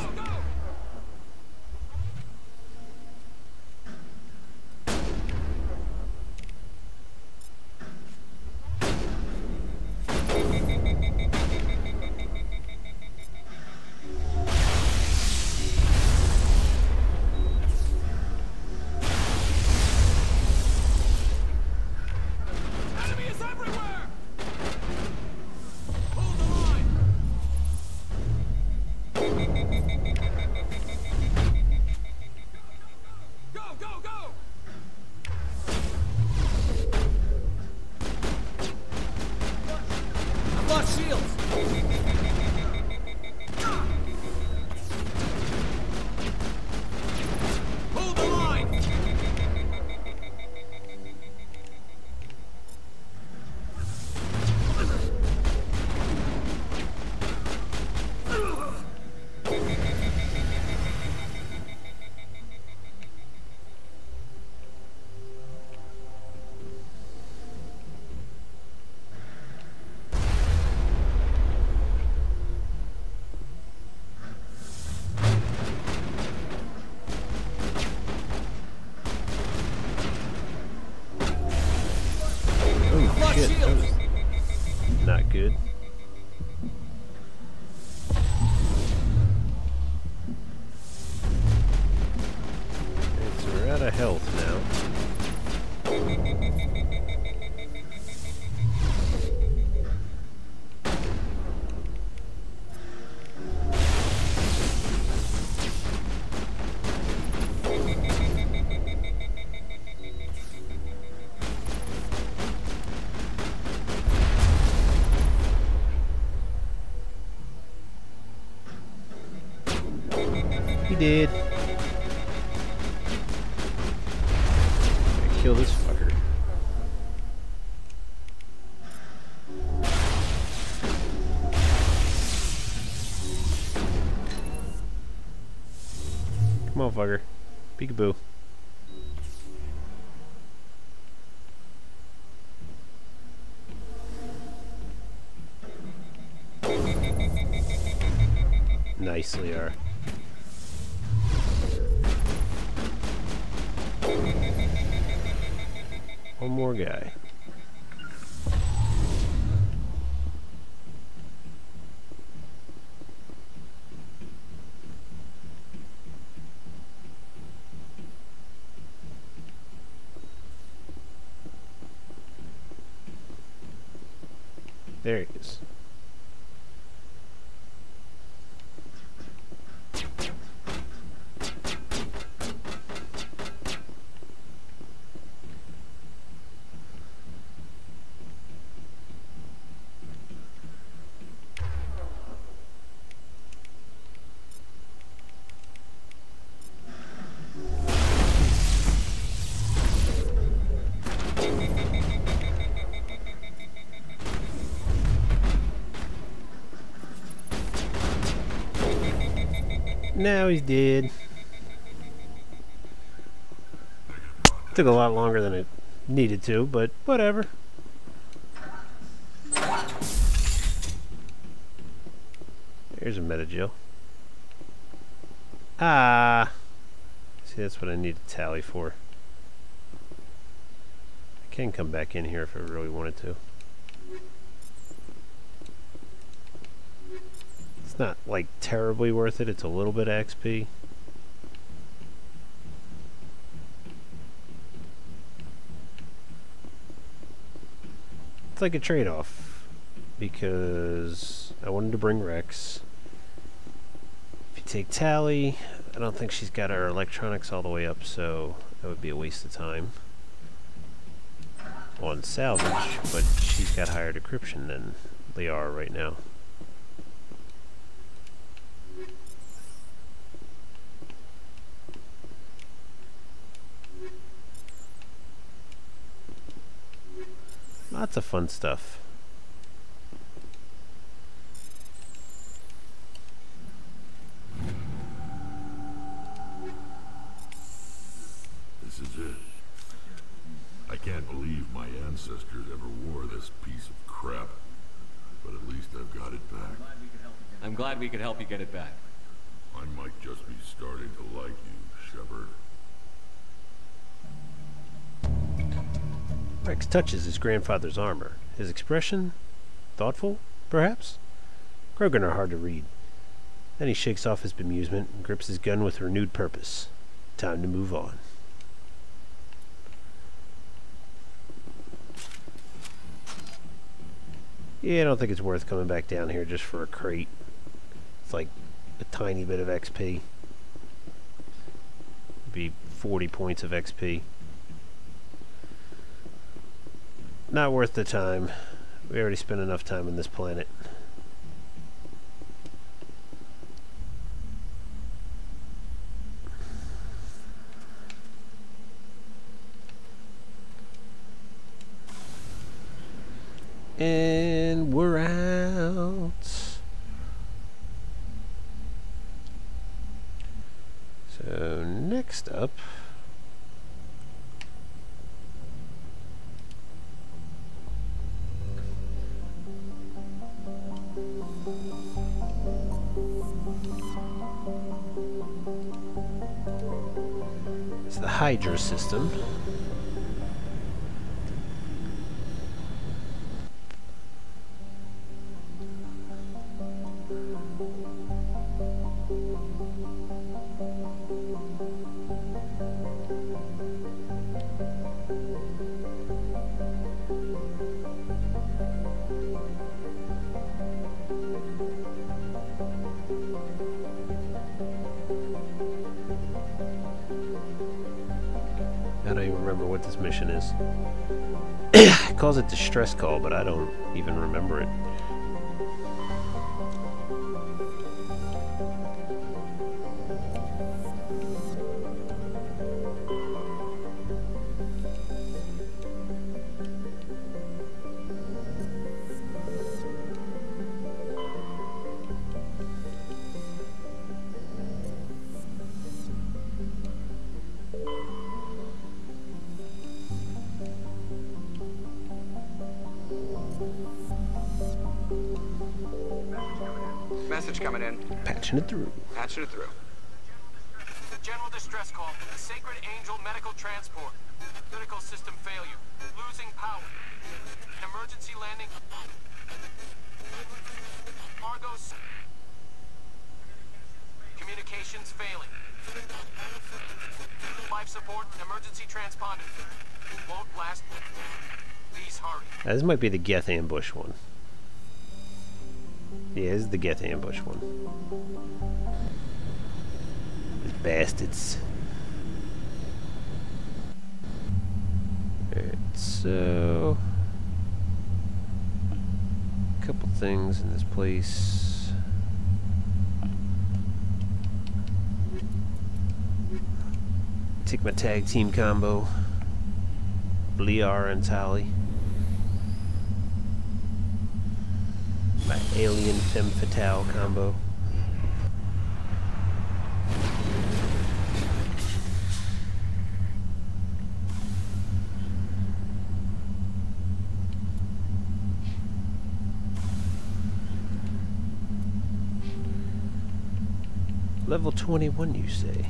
shit, that was not good. Okay, so we're out of health now. He did. Gotta kill this fucker. Come on, fucker. Peekaboo. Nicely, are. One more guy. There he is. Now he's dead. Took a lot longer than it needed to, but whatever. There's a Metagil. Ah! See, that's what I need to tally for. I can come back in here if I really wanted to. It's not like terribly worth it. It's a little bit of XP. It's like a trade-off because I wanted to bring Rex. If you take Tally, I don't think she's got her electronics all the way up, so that would be a waste of time on salvage, but she's got higher decryption than Liara right now. Lots of fun stuff. This is it. I can't believe my ancestors ever wore this piece of crap. But at least I've got it back. I'm glad we could help you get it back. I might just be starting to like you, Shepard. Rex touches his grandfather's armor. His expression? Thoughtful, perhaps? Krogan are hard to read. Then he shakes off his bemusement and grips his gun with renewed purpose. Time to move on. Yeah, I don't think it's worth coming back down here just for a crate. It's like a tiny bit of XP. It'd be 40 points of XP. Not worth the time. We already spent enough time on this planet. And we're out. So next up, it's the Hydra system. remember what this mission is. It calls it distress call, but I don't even remember it. Message coming in. Patching it through. Patching it through. General distress call. Sacred Angel medical transport. Critical system failure. Losing power. Emergency landing. Argos. Communications failing. Life support. Emergency transponder. Won't last. Please hurry. Now, this might be the Geth ambush one. Yeah, this is the Geth ambush one. These bastards. Alright, so... a couple things in this place. Take my tag team combo. Liara and Tali. My alien femme fatale combo. Level 21, you say?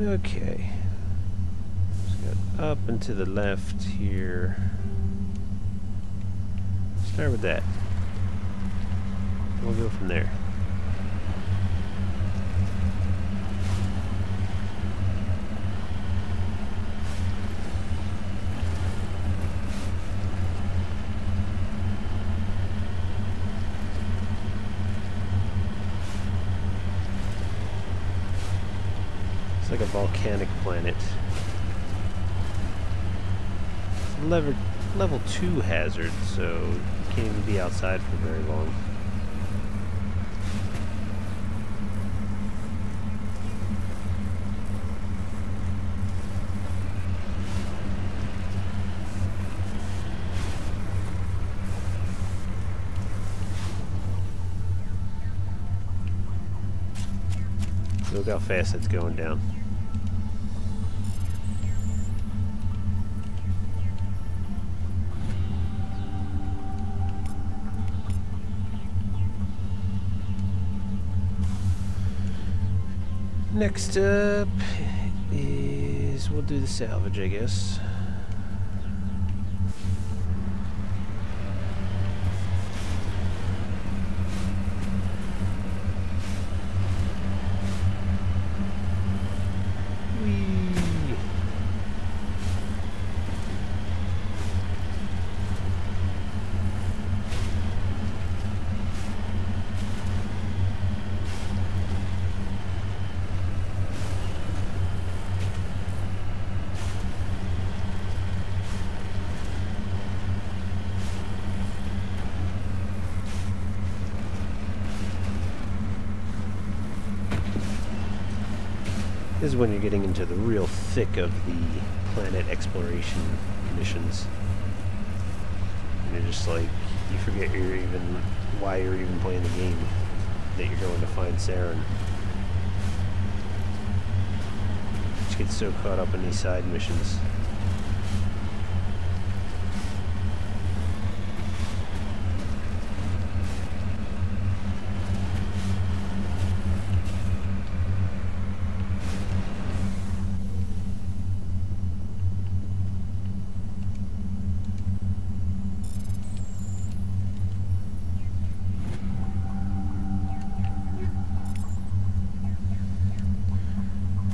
Okay, so got up and to the left here. Start with that. We'll go from there. Like a volcanic planet. It's level 2 hazard, so you can't even be outside for very long. Look how fast it's going down. Next up is, we'll do the salvage, I guess. This is when you're getting into the real thick of the planet exploration missions. And you're just like, you forget why you're even playing the game, that you're going to find Saren. Just get so caught up in these side missions.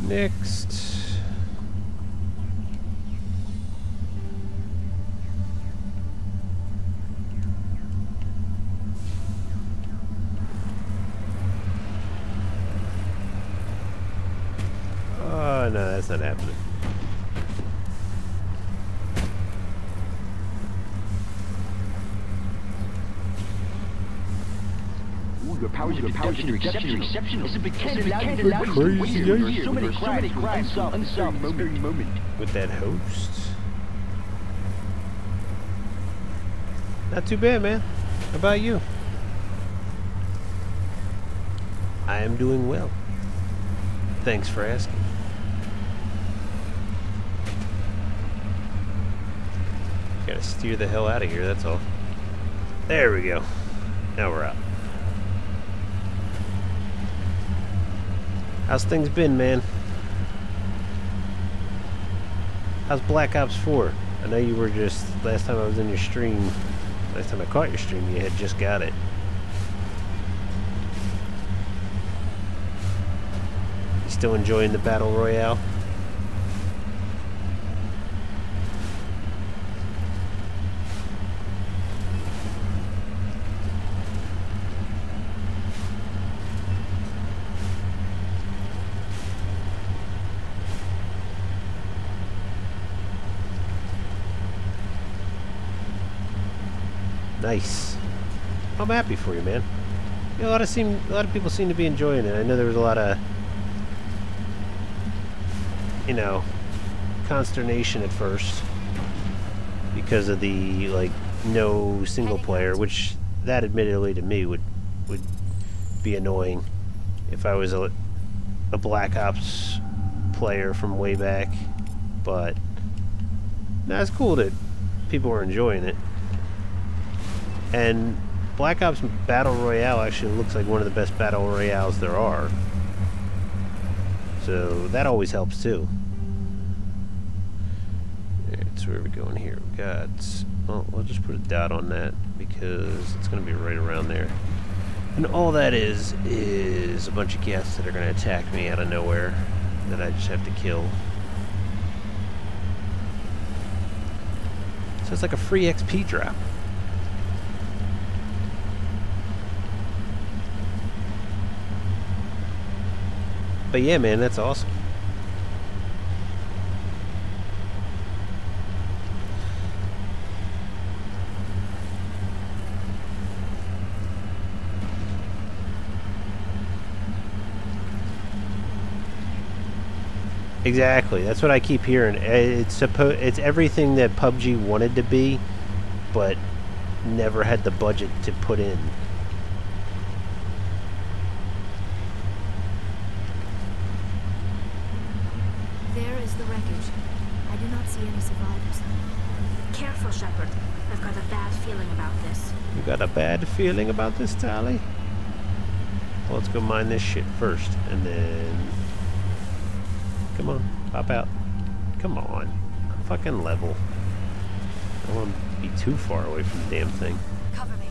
Next. Oh, no, that's not happening. Your powers of deduction, reception, is a can't allow you to waste your years. So many crimes, unsolved moment. With that host. Not too bad, man. How about you? I am doing well. Thanks for asking. Gotta steer the hell out of here, that's all. There we go. Now we're out. How's things been, man? How's Black Ops 4? I know you were just, last time I was in your stream, last time I caught your stream, you had just got it. You still enjoying the Battle Royale? Nice. I'm happy for you, man. You know, a lot of people seem to be enjoying it. I know there was a lot of, you know, consternation at first because of the no single player, which that admittedly to me would be annoying if I was a Black Ops player from way back. But no, it's cool that people are enjoying it. And Black Ops Battle Royale actually looks like one of the best Battle Royales there are. So that always helps too. Alright, so where are we going here? We got... well, we'll just put a dot on that because it's going to be right around there. And all that is a bunch of guests that are going to attack me out of nowhere that I just have to kill. So it's like a free XP drop. But yeah, man, that's awesome. Exactly. That's what I keep hearing. It's everything that PUBG wanted to be, but never had the budget to put in. There is the wreckage. I do not see any survivors. Careful, Shepard. I've got a bad feeling about this. You got a bad feeling about this, Tally? Well, let's go mine this shit first, and then... come on, pop out. Come on. I'm fucking level. I don't want to be too far away from the damn thing. Cover me.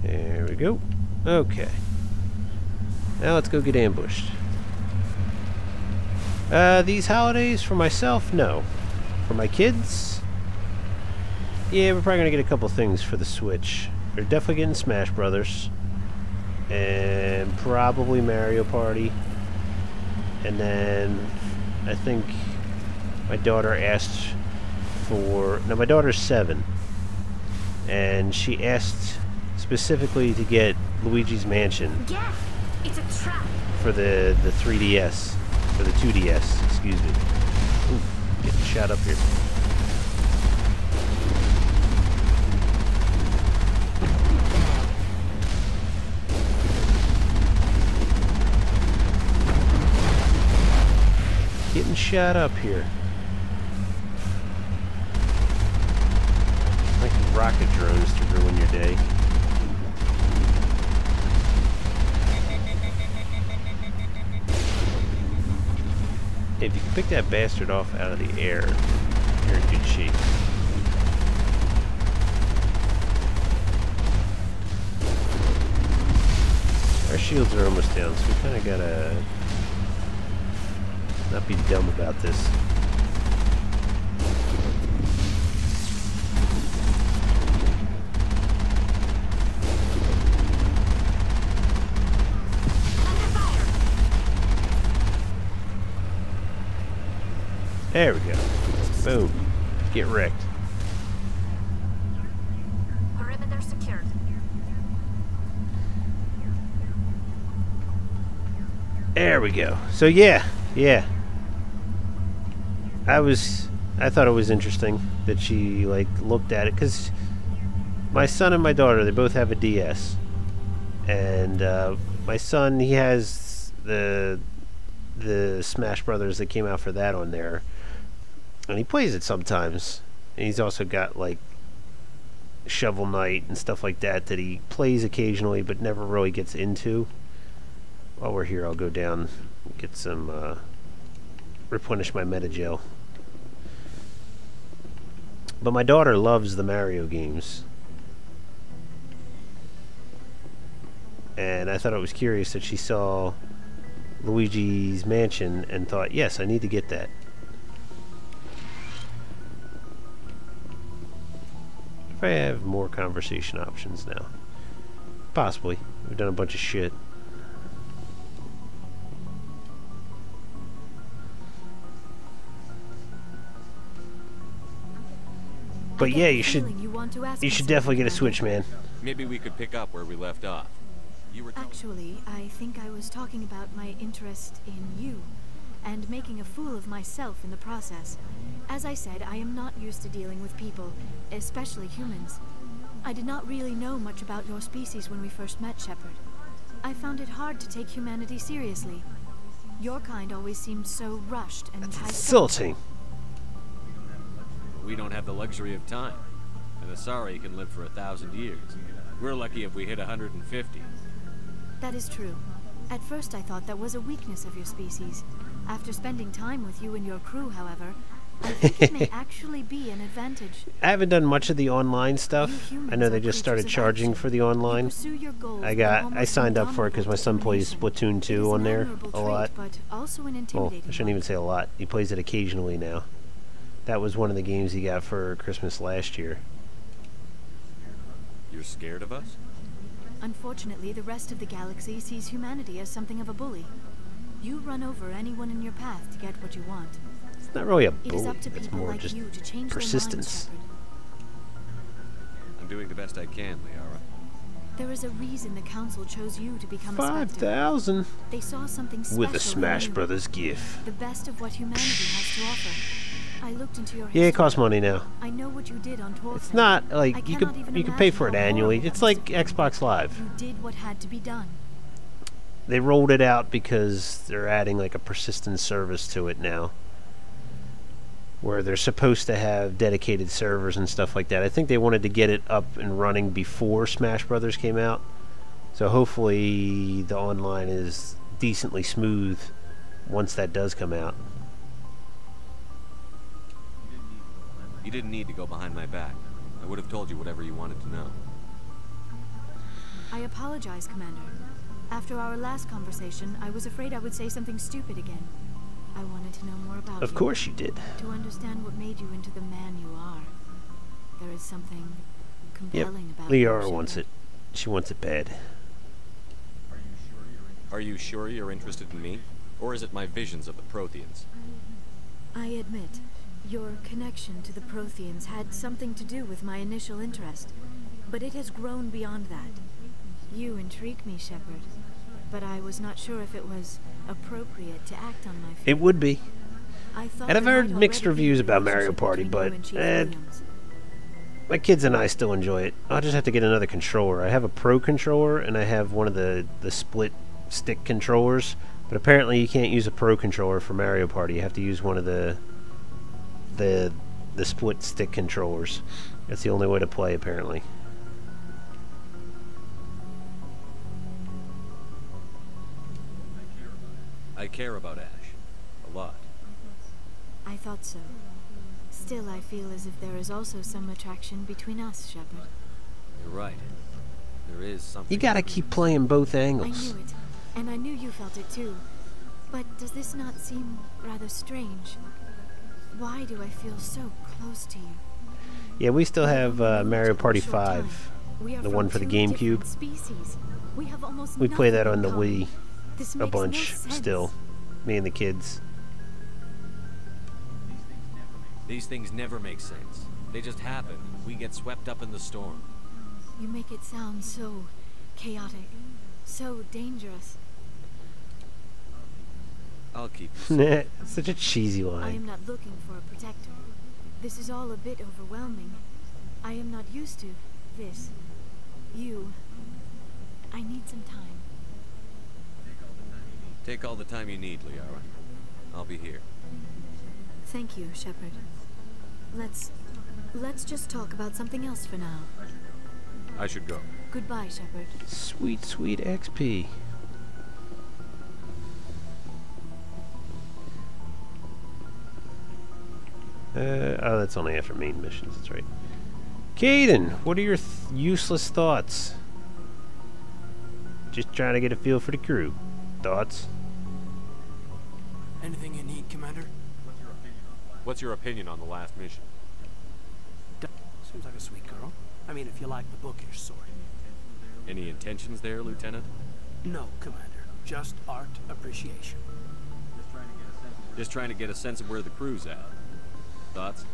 There we go. Okay. Now let's go get ambushed. These holidays for myself, no. For my kids, yeah, we're probably gonna get a couple things for the Switch. We're definitely getting Smash Brothers, and probably Mario Party. And then I think my daughter asked for. Now my daughter's 7, and she asked specifically to get Luigi's Mansion. Yeah, it's a trap. For the 3DS. For the 2DS, excuse me. Ooh, getting shot up here. Getting shot up here. Like rocket drones to ruin your day. If you can pick that bastard off out of the air, you're in good shape. Our shields are almost down, so we kind of gotta not be dumb about this. There we go. Boom. Get wrecked. Perimeter secured. There we go. So yeah. I thought it was interesting that she like looked at it, because my son and my daughter, they both have a DS, and my son, he has the Smash Brothers that came out for that on there, and he plays it sometimes. And he's also got like Shovel Knight and stuff like that that he plays occasionally but never really gets into. While we're here, I'll go down and get some replenish my Metagel. But my daughter loves the Mario games, and I thought it was curious that she saw Luigi's Mansion and thought, yes, I need to get that. If I have more conversation options now. Possibly. We've done a bunch of shit. But yeah, you should definitely get a Switch, man. Maybe we could pick up where we left off. You were Actually, I think I was talking about my interest in you, and making a fool of myself in the process. As I said, I am not used to dealing with people, especially humans. I did not really know much about your species when we first met, Shepard. I found it hard to take humanity seriously. Your kind always seemed so rushed and insulting. We don't have the luxury of time. An Asari can live for 1,000 years. We're lucky if we hit 150. That is true. At first I thought that was a weakness of your species. After spending time with you and your crew, however, I think it may actually be an advantage. I haven't done much of the online stuff. I know they just started charging for the online. I signed up for it because my son plays Splatoon 2 on there a lot. Well, I shouldn't even say a lot. He plays it occasionally now. That was one of the games he got for Christmas last year. You're scared of us? Unfortunately, the rest of the galaxy sees humanity as something of a bully. You run over anyone in your path to get what you want. It's not really a bully. It is up to it's people more like just you to change persistence. their minds, I'm doing the best I can, Liara. There is a reason the Council chose you to become a Spectre. 5,000. They saw something special With a Smash in you, Brothers gift. the best of what humanity has to offer. I looked into your history. Yeah, it costs money now. I know what you did on Torfan. It's not like you could pay for it annually. It's like Xbox Live. You did what had to be done. They rolled it out because they're adding like a persistent service to it now, where they're supposed to have dedicated servers and stuff like that. I think they wanted to get it up and running before Smash Brothers came out, so hopefully the online is decently smooth once that does come out. You didn't need to go behind my back. I would have told you whatever you wanted to know. I apologize, Commander. After our last conversation, I was afraid I would say something stupid again. I wanted to know more about you. Of course you did. To understand what made you into the man you are. There is something compelling about you. Liara wants it. She wants it bad. Are you sure you're interested in me? Or is it my visions of the Protheans? I admit, your connection to the Protheans had something to do with my initial interest, but it has grown beyond that. You intrigue me, Shepard, but I was not sure if it was appropriate to act on my feelings. It would be. And I've heard mixed reviews about Mario Party, but my kids and I still enjoy it. I'll just have to get another controller. I have a Pro controller, and I have one of the split stick controllers, but apparently you can't use a Pro controller for Mario Party. You have to use one of the split stick controllers. That's the only way to play, apparently. I care about Ash. A lot. I thought so. Still, I feel as if there is also some attraction between us, Shepard. You're right. There is something. You gotta keep playing both I angles. knew it, and I knew you felt it too. But does this not seem rather strange? Why do I feel so close to you? Yeah, we still have Mario Party 5, the one for the GameCube. We play that on the Wii a bunch still, me and the kids. These things never make sense. They just happen. We get swept up in the storm. You make it sound so chaotic, so dangerous. I'll keep you. Such a cheesy I line. am not looking for a protector. This is all a bit overwhelming. I am not used to this. You. I need some time. Take all the time you need, Liara. I'll be here. Thank you, Shepard. Let's just talk about something else for now. I should go. Goodbye, Shepard. Sweet, sweet XP. Oh, that's only after main missions, that's right. Kaidan, what are your useless thoughts? Just trying to get a feel for the crew. Thoughts? Anything you need, Commander? What's your opinion on the last mission? Seems like a sweet girl. I mean, if you like the bookish sort. Any intentions there, Lieutenant? No, Commander. Just art appreciation. Just trying to get a sense of where the crew's at. Thoughts?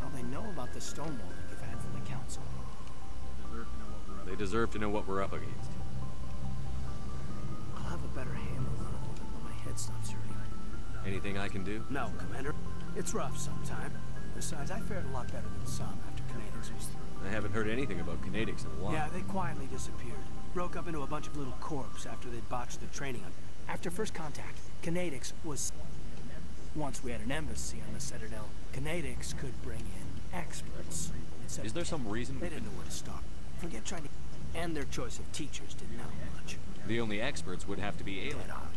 Well, they know about the stonewall that you've had from the Council. They deserve to know what we're up against. I'll have a better handle on it when my head stops hurting. Anything I can do? No, Commander. It's rough sometime. Besides, I fared a lot better than some after Kinetics was through. I haven't heard anything about Kinetics in a while. Yeah, they quietly disappeared. Broke up into a bunch of little corps after they'd botched the training. After first contact, Kinetics was... Once we had an embassy on the Citadel, Kinetics could bring in experts. Is there some reason? They didn't know where to start. Forget trying to... And their choice of teachers didn't help much. The only experts would have to be aliens. Dead on.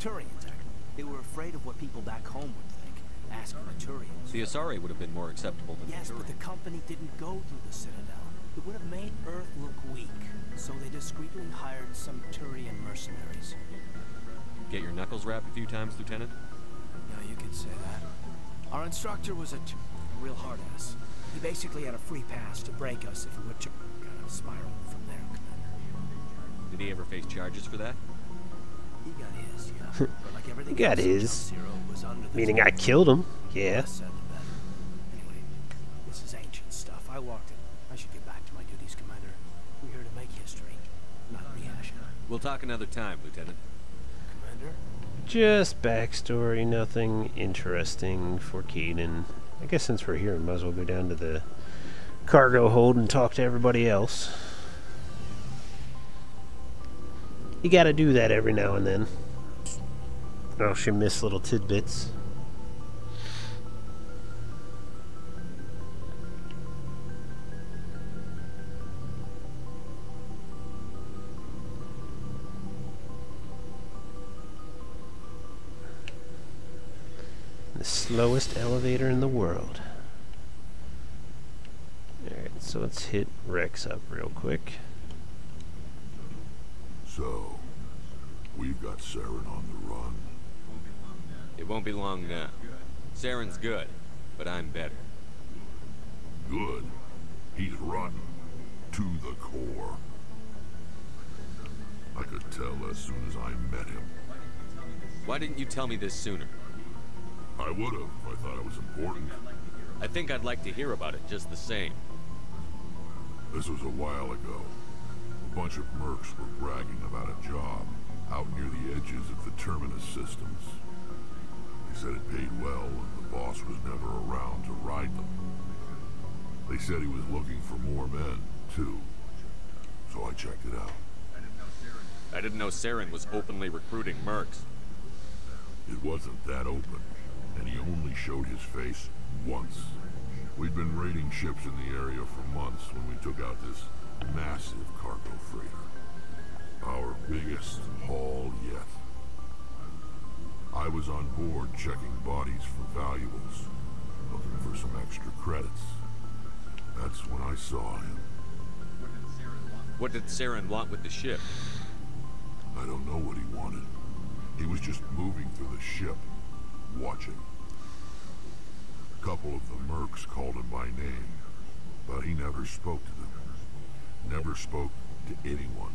Turians, actually. They were afraid of what people back home would think. Asking the Turians. The Asari would have been more acceptable than yes, the Turians. But the company didn't go through the Citadel. It would have made Earth look weak. So they discreetly hired some Turian mercenaries. Get your knuckles rapped a few times, Lieutenant? Yeah, you could say that. Our instructor was a real hard-ass. He basically had a free pass to break us if we would kind of spiral from there, Commander. Did he ever face charges for that? He got his, yeah. But like everything He got else, his. was under the Meaning I killed him. Yeah. Anyway, this is ancient stuff. I walked it. I should get back to my duties, Commander. We're here to make history, not rehash it. We'll talk another time, Lieutenant. Commander? Just backstory, nothing interesting for Kaidan. I guess since we're here, we might as well go down to the cargo hold and talk to everybody else. You gotta do that every now and then. Or else you miss little tidbits. The slowest elevator in the world. Alright, so let's hit Rex up real quick. So, we've got Saren on the run. It won't be long now. Saren's good, but I'm better. Good. He's rotten. To the core. I could tell as soon as I met him. Why didn't you tell me this sooner? I would have if I thought it was important. I think I'd like to hear about it just the same. This was a while ago. A bunch of mercs were bragging about a job out near the edges of the Terminus systems. They said it paid well and the boss was never around to ride them. They said he was looking for more men, too. So I checked it out. I didn't know Saren was openly recruiting mercs. It wasn't that open, and he only showed his face once. We'd been raiding ships in the area for months when we took out this massive cargo freighter. Our biggest haul yet. I was on board checking bodies for valuables, looking for some extra credits. That's when I saw him. What did Saren want with the ship? I don't know what he wanted. He was just moving through the ship, watching. A couple of the mercs called him by name, but he never spoke to them. Never spoke to anyone.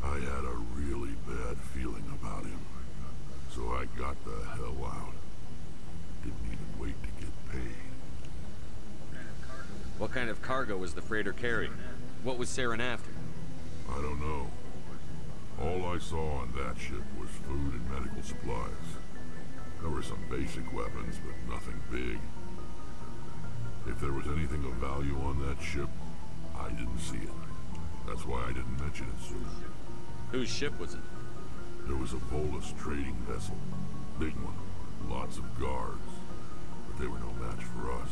I had a really bad feeling about him, so I got the hell out. Didn't even wait to get paid. What kind of cargo was the freighter carrying? What was Saren after? I don't know. All I saw on that ship was food and medical supplies. There were some basic weapons, but nothing big. If there was anything of value on that ship, I didn't see it. That's why I didn't mention it sooner. Whose ship was it? There was a Volus trading vessel. Big one. Lots of guards. But they were no match for us.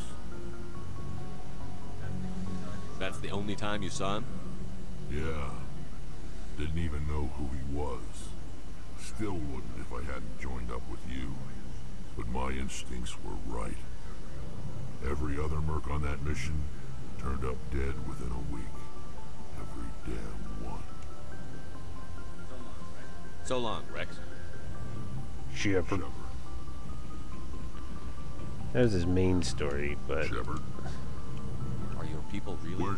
That's the only time you saw him? Yeah. Didn't even know who he was. Still wouldn't if I hadn't joined up with you. But my instincts were right. Every other merc on that mission turned up dead within a week. Every damn one. So long, Rex. Shepard. That was his main story, but... Shepard. Are your people really? We're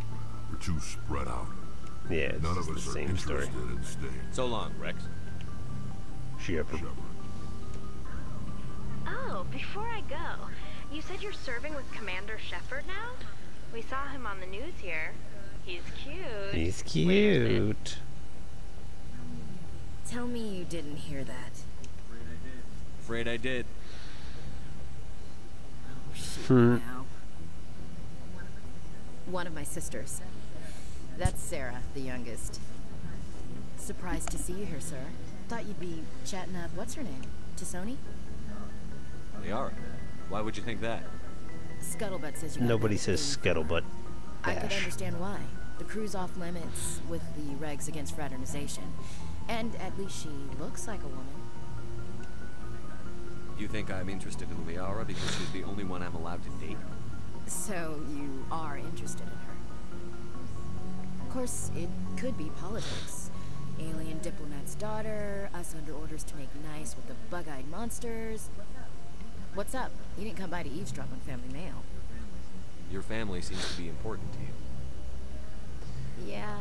too spread out. Yeah, it's None just of us the are same interested story. in staying. So long, Rex. Shepard. Oh, before I go, you said you're serving with Commander Shepard now? We saw him on the news here. He's cute. He's cute. Tell me you didn't hear that. Afraid I did. Oh, shit now. One of my sisters. That's Sarah, the youngest. Surprised to see you here, sir. Thought you'd be chatting up, what's her name? Tisoni? Liara. Why would you think that? Scuttlebutt says you got Nobody another says thing for her. scuttlebutt. I could understand why. The crew's off limits with the regs against fraternization. And at least she looks like a woman. You think I'm interested in Liara because she's the only one I'm allowed to date? So you are interested in her. Of course, it could be politics. Alien diplomat's daughter, us under orders to make nice with the bug-eyed monsters. What's up? You didn't come by to eavesdrop on family mail. Your family seems to be important to you. Yeah.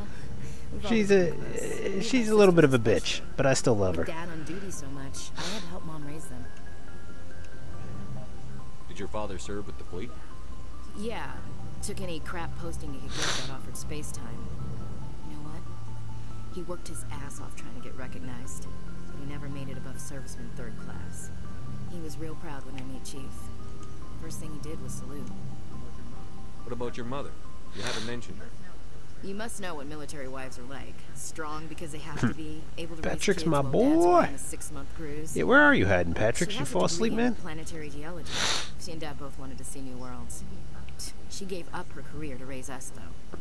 She's a little bit of a bitch, but I still love her. With Dad on duty so much, I had to help Mom raise them. Did your father serve with the fleet? Yeah. Took any crap posting he could get that offered space time. You know what? He worked his ass off trying to get recognized, but he never made it above serviceman 3rd class. He was real proud when I met Chief. First thing he did was salute. What about your mother? You haven't mentioned her. You must know what military wives are like. Strong because they have to be, able to Patrick's raise kids my while boy. Dad's away on a 6-month cruise. Yeah, where are you hiding, Patrick? She You has a fall asleep, degree in man? Planetary geology. She and Dad both wanted to see new worlds. She gave up her career to raise us, though.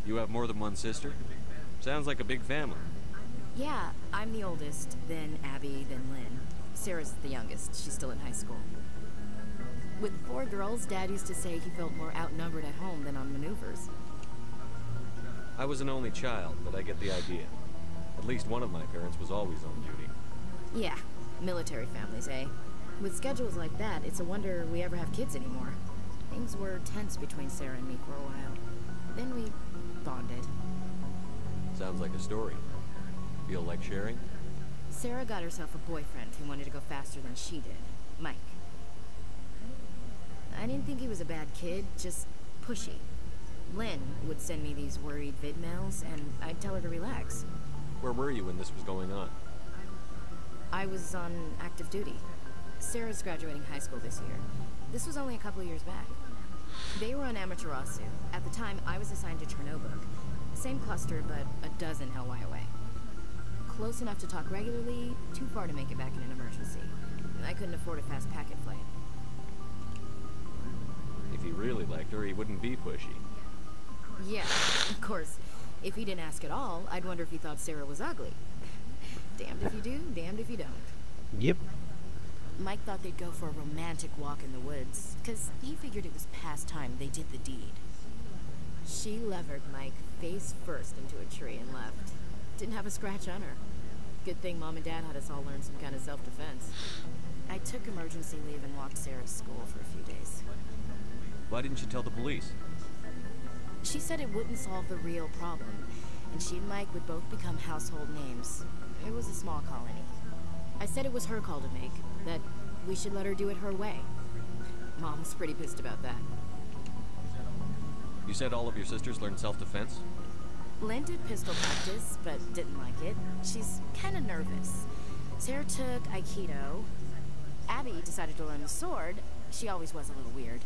You have more than one sister? Sounds like a big family. Yeah, I'm the oldest, then Abby, then Lynn. Sarah's the youngest. She's still in high school. With 4 girls, Dad used to say he felt more outnumbered at home than on maneuvers. I was an only child, but I get the idea. At least one of my parents was always on duty. Yeah, military families, eh? With schedules like that, it's a wonder we ever have kids anymore. Things were tense between Sarah and me for a while. Then we bonded. Sounds like a story. Feel like sharing? Sarah got herself a boyfriend who wanted to go faster than she did, Mike. I didn't think he was a bad kid, just pushy. Lynn would send me these worried vid mails, and I'd tell her to relax. Where were you when this was going on? I was on active duty. Sarah's graduating high school this year. This was only a couple of years back. They were on Amaterasu. At the time, I was assigned to Chernobyl. Same cluster, but a dozen LY away. Close enough to talk regularly, too far to make it back in an emergency. I couldn't afford a fast packet flight. If he really liked her, he wouldn't be pushy. Yeah, of course. If he didn't ask at all, I'd wonder if he thought Sarah was ugly. Damned if you do, damned if you don't. Yep. Mike thought they'd go for a romantic walk in the woods, because he figured it was past time they did the deed. She levered Mike face first into a tree and left. Didn't have a scratch on her. Good thing Mom and Dad had us all learn some kind of self-defense. I took emergency leave and walked Sarah to school for a few days. Why didn't you tell the police? She said it wouldn't solve the real problem, and she and Mike would both become household names. It was a small colony. I said it was her call to make, that we should let her do it her way. Mom was pretty pissed about that. You said all of your sisters learned self-defense? Lynn did pistol practice, but didn't like it. She's kind of nervous. Sarah took Aikido. Abby decided to learn the sword. She always was a little weird.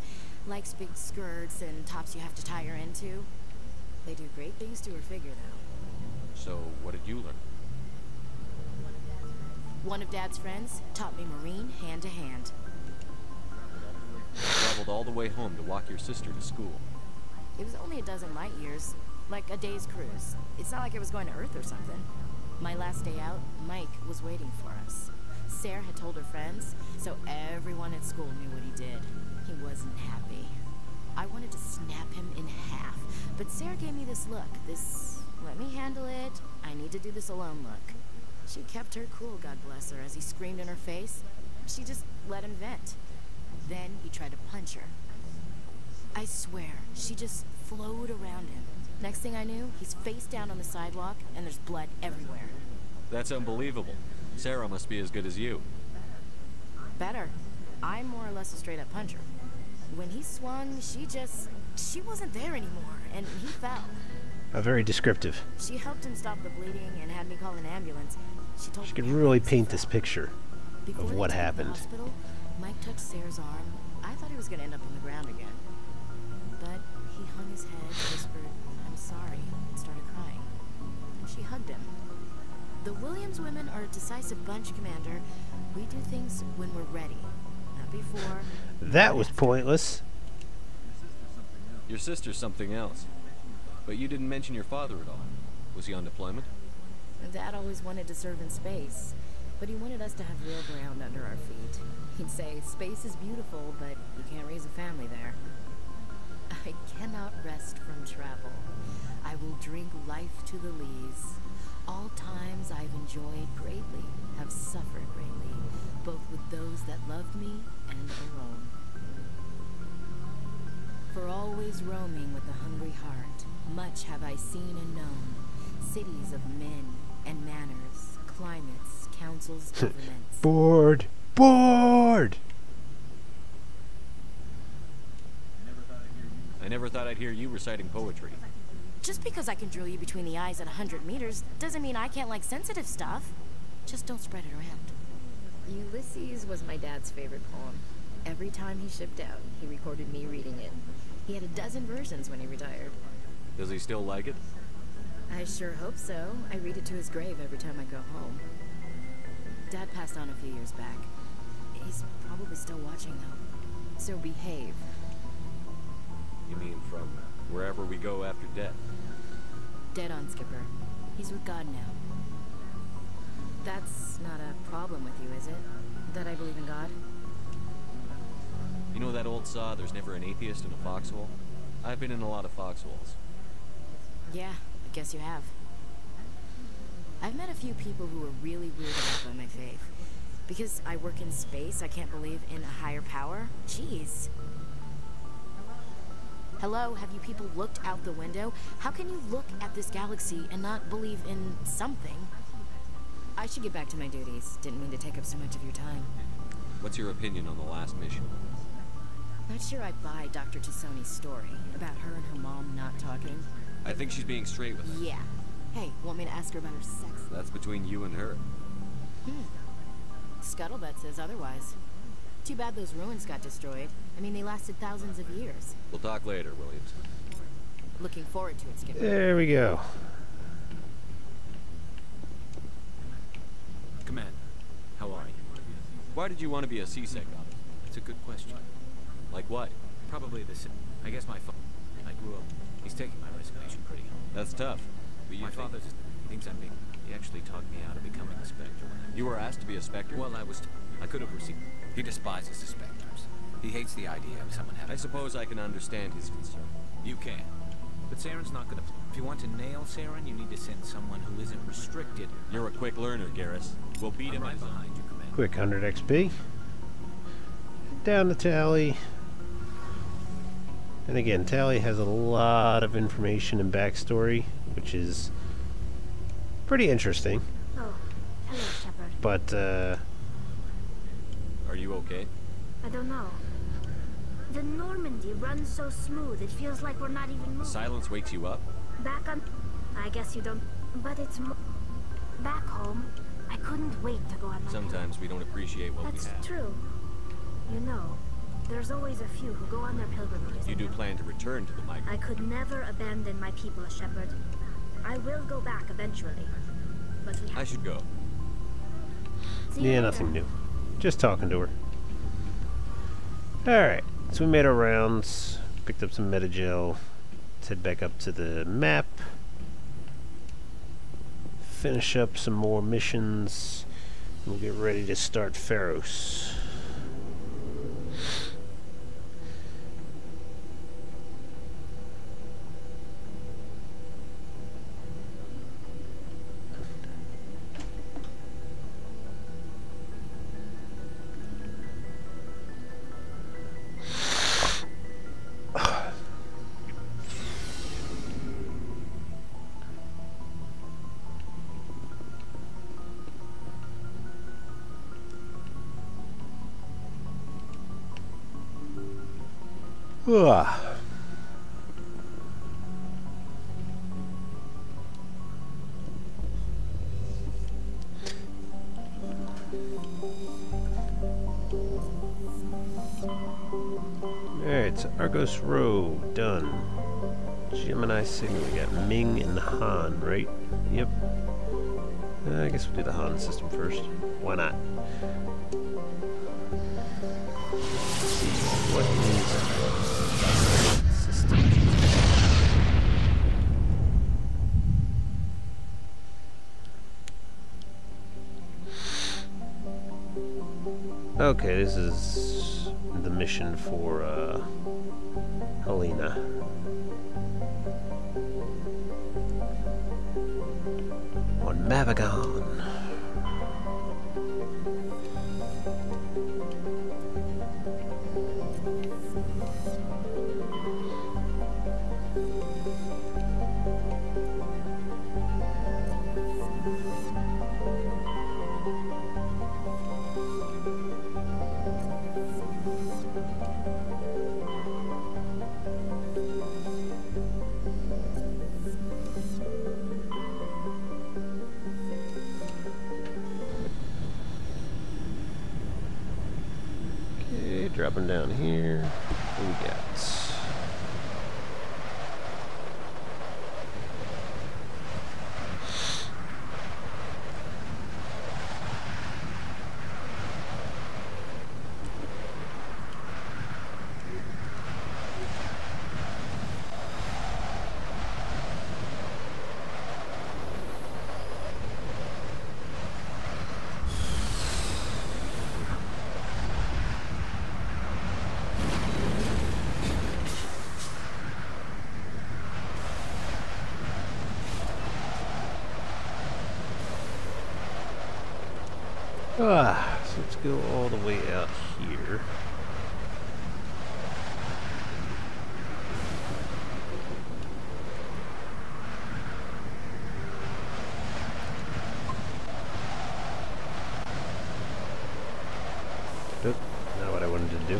Likes big skirts and tops you have to tie her into. They do great things to her figure, though. So, what did you learn? One of Dad's friends taught me Marine hand to hand. You traveled all the way home to walk your sister to school. It was only a dozen light years, like a day's cruise. It's not like it was going to Earth or something. My last day out, Mike was waiting for us. Sarah had told her friends, so everyone at school knew what he did. He wasn't happy. I wanted to snap him in half, but Sarah gave me this look, this let me handle it, I need to do this alone look. She kept her cool, God bless her, as he screamed in her face. She just let him vent. Then he tried to punch her. I swear, she just flowed around him. Next thing I knew, he's face down on the sidewalk, and there's blood everywhere. That's unbelievable. Sarah must be as good as you. Better. I'm more or less a straight-up puncher. When he swung, she wasn't there anymore, and he fell. Very descriptive. She helped him stop the bleeding and had me call an ambulance. She could really paint this picture of what happened. Before they took him to the hospital, Mike touched Sarah's arm. I thought he was going to end up on the ground again. But he hung his head, whispered, "I'm sorry," and started crying. She hugged him. The Williams women are a decisive bunch, Commander. We do things when we're ready, not before. That was pointless. Your sister's something else. But you didn't mention your father at all. Was he on deployment? Dad always wanted to serve in space, but he wanted us to have real ground under our feet. He'd say, space is beautiful, but you can't raise a family there. I cannot rest from travel. I will drink life to the lees. All times I've enjoyed greatly, have suffered greatly, both with those that loved me and alone. For always roaming with a hungry heart, much have I seen and known, cities of men and manners, climates, councils, governments. Bored! Bored! I never thought I'd hear you reciting poetry. Just because I can drill you between the eyes at 100 meters doesn't mean I can't like sensitive stuff. Just don't spread it around. Ulysses was my dad's favorite poem. Every time he shipped out, he recorded me reading it. He had a dozen versions when he retired. Does he still like it? I sure hope so. I read it to his grave every time I go home. Dad passed on a few years back. He's probably still watching, though. So behave. You mean from wherever we go after death? Dead on, Skipper. He's with God now. That's not a problem with you, is it? That I believe in God? You know that old saw, there's never an atheist in a foxhole? I've been in a lot of foxholes. Yeah, I guess you have. I've met a few people who are really weirded out by my faith. Because I work in space, I can't believe in a higher power? Jeez. Hello, have you people looked out the window? How can you look at this galaxy and not believe in something? I should get back to my duties. Didn't mean to take up so much of your time. What's your opinion on the last mission? Not sure I buy Dr. Tassoni's story about her and her mom not talking. I think she's being straight with us. Yeah. Hey, want me to ask her about her sex? That's between you and her. Scuttlebutt says otherwise. Too bad those ruins got destroyed. I mean, they lasted thousands of years. We'll talk later, Williams. Looking forward to it, Skipper. There we go. Command, how are you? Why did you want to be a CSEC officer? It's a good question. Like what? Probably the same. I guess my father. I grew up. He's taking my resignation pretty hard. That's tough. But My father's. He thinks I'm big. He actually talked me out of becoming a Spectre. You were asked to be a Spectre? Well, I could have received. He despises the Spectres. He hates the idea of someone having. I suppose I can understand his concern. You can. But Saren's not gonna. If you want to nail Saren, you need to send someone who isn't restricted. You're a quick learner, Garrus. We'll beat him right behind you, Commander. Quick 100 XP. Down to Tally. And again, Tally has a lot of information and backstory, which is pretty interesting. Oh, hello, Shepard. But, Are you okay? I don't know. The Normandy runs so smooth, it feels like we're not even moving. The silence wakes you up? Back on... I guess you don't... But it's... Back home, I couldn't wait to go on my... Sometimes we don't appreciate what we have. That's true. You know, there's always a few who go on their pilgrimages. You do plan to return to the migrant? I could never abandon my people, Shepard. I will go back eventually. But we have... I should go. yeah, nothing new. Just talking to her. Alright, so we made our rounds, picked up some metagel. Let's head back up to the map. Finish up some more missions. We'll get ready to start Pharos. Alright, so Argos Row, done. Gemini signal, we got Ming and Han, right? Yep. I guess we'll do the Han system first. Why not? What is system? Okay, this is the mission for Helena. On Mavagon. Dropping down here, what we got? So let's go all the way out here. Nope, not what I wanted to do.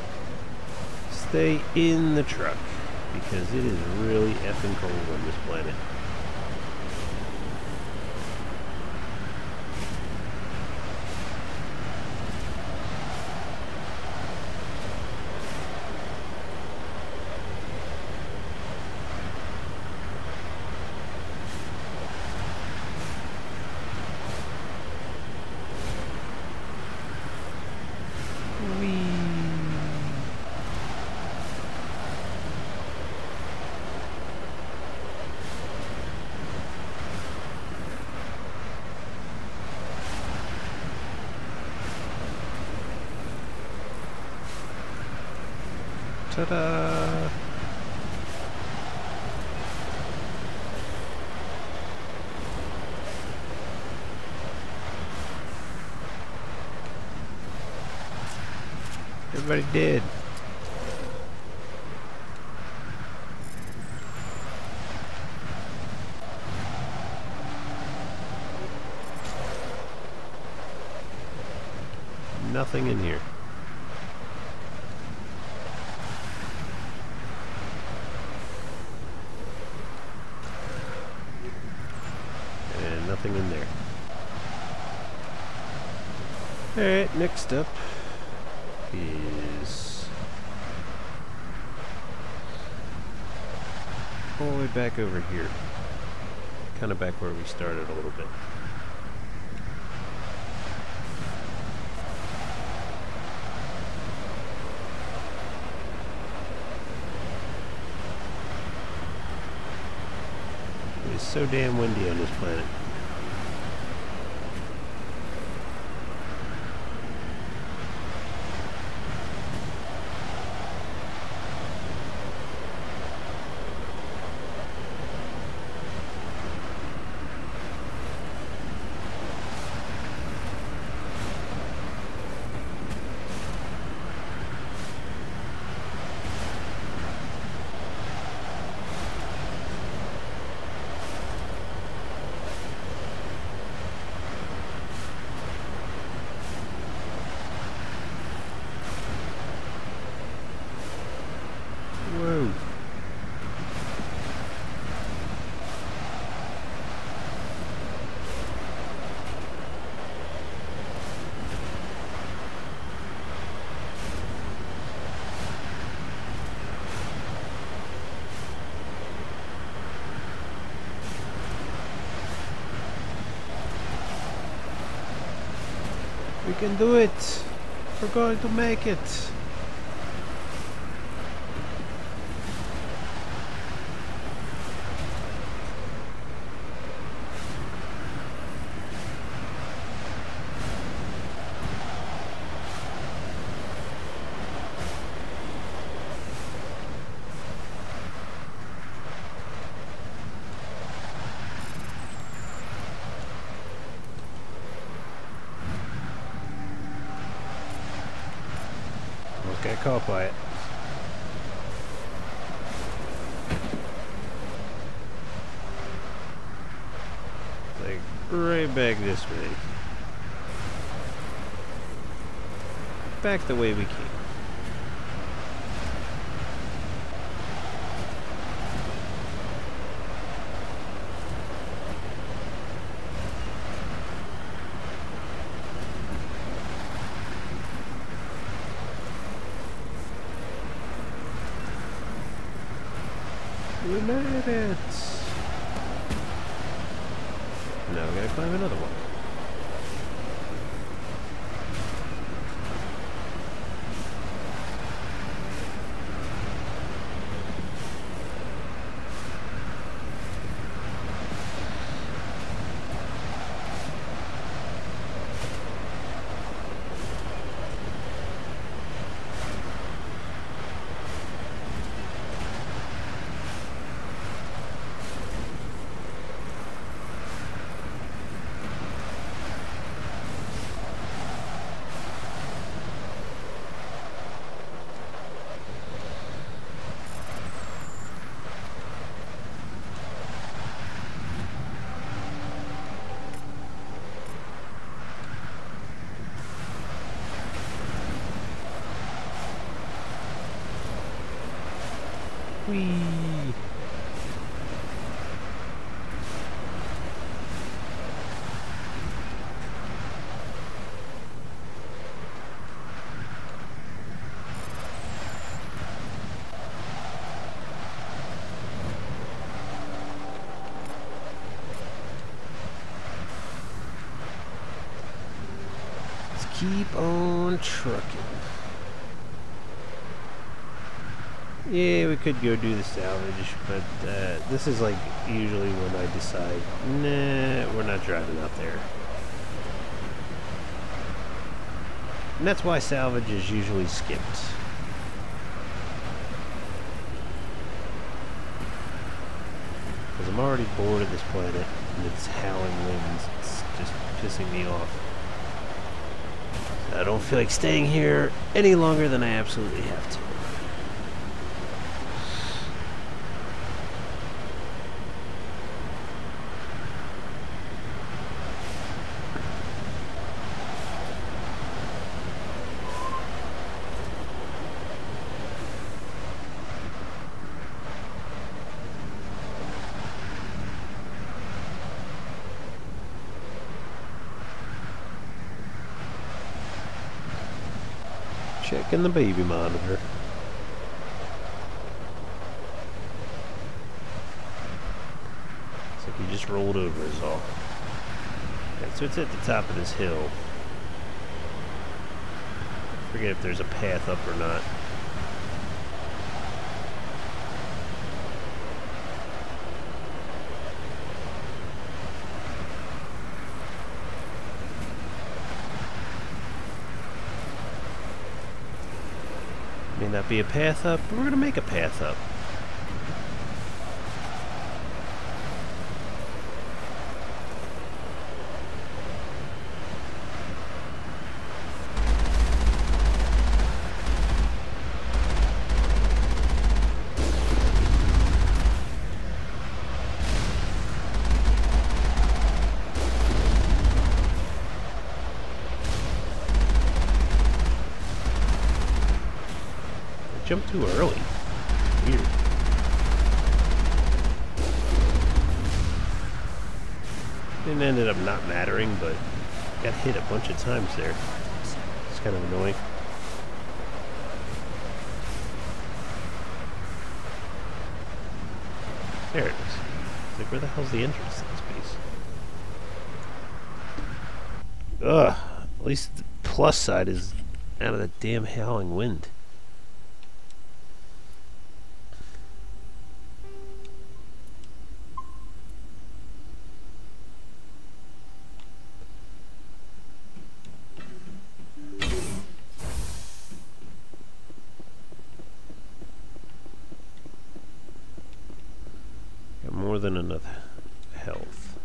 Stay in the truck, because it is really effing cold on this planet. Ta-da! Everybody dead. Nothing in here. And nothing in there. Alright, next up is all the way back over here. Kind of back where we started a little bit. It's so damn windy on this planet. Whoa. We can do it. We're going to make it. Get caught by it. Like right back this way. Back the way we came. We made it! Now we gotta climb another one. Whee! Let's keep on trucking. Yeah, we could go do the salvage, but this is like usually when I decide, nah, we're not driving out there. And that's why salvage is usually skipped. Because I'm already bored of this planet, and it's howling winds. It's just pissing me off. I don't feel like staying here any longer than I absolutely have to. Checking the baby monitor. Looks like he just rolled over is all. Okay, so it's at the top of this hill. I forget if there's a path up or not. May not be a path up, but we're gonna make a path up. Jumped too early. Weird. It ended up not mattering, but got hit a bunch of times there. It's kind of annoying. There it is. It's like, where the hell's the entrance to this place? Ugh. At least the plus side is out of the damn howling wind. More than enough health.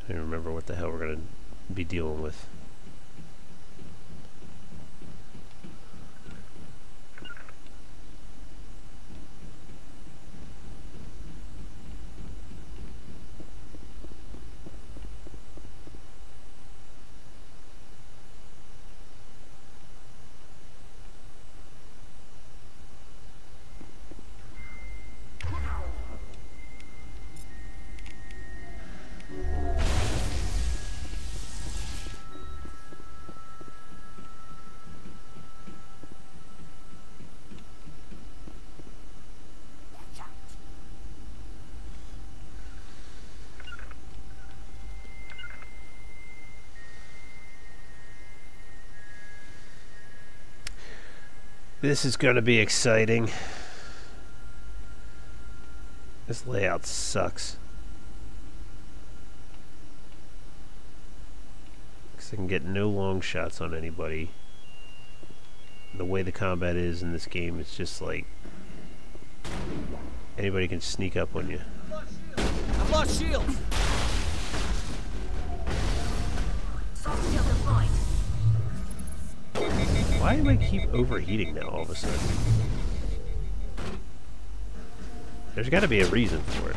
I don't remember what the hell we're going to be dealing with. This is going to be exciting. This layout sucks. Because I can get no long shots on anybody. The way the combat is in this game, it's just like anybody can sneak up on you. I've lost shields. Why do I keep overheating now all of a sudden? There's got to be a reason for it.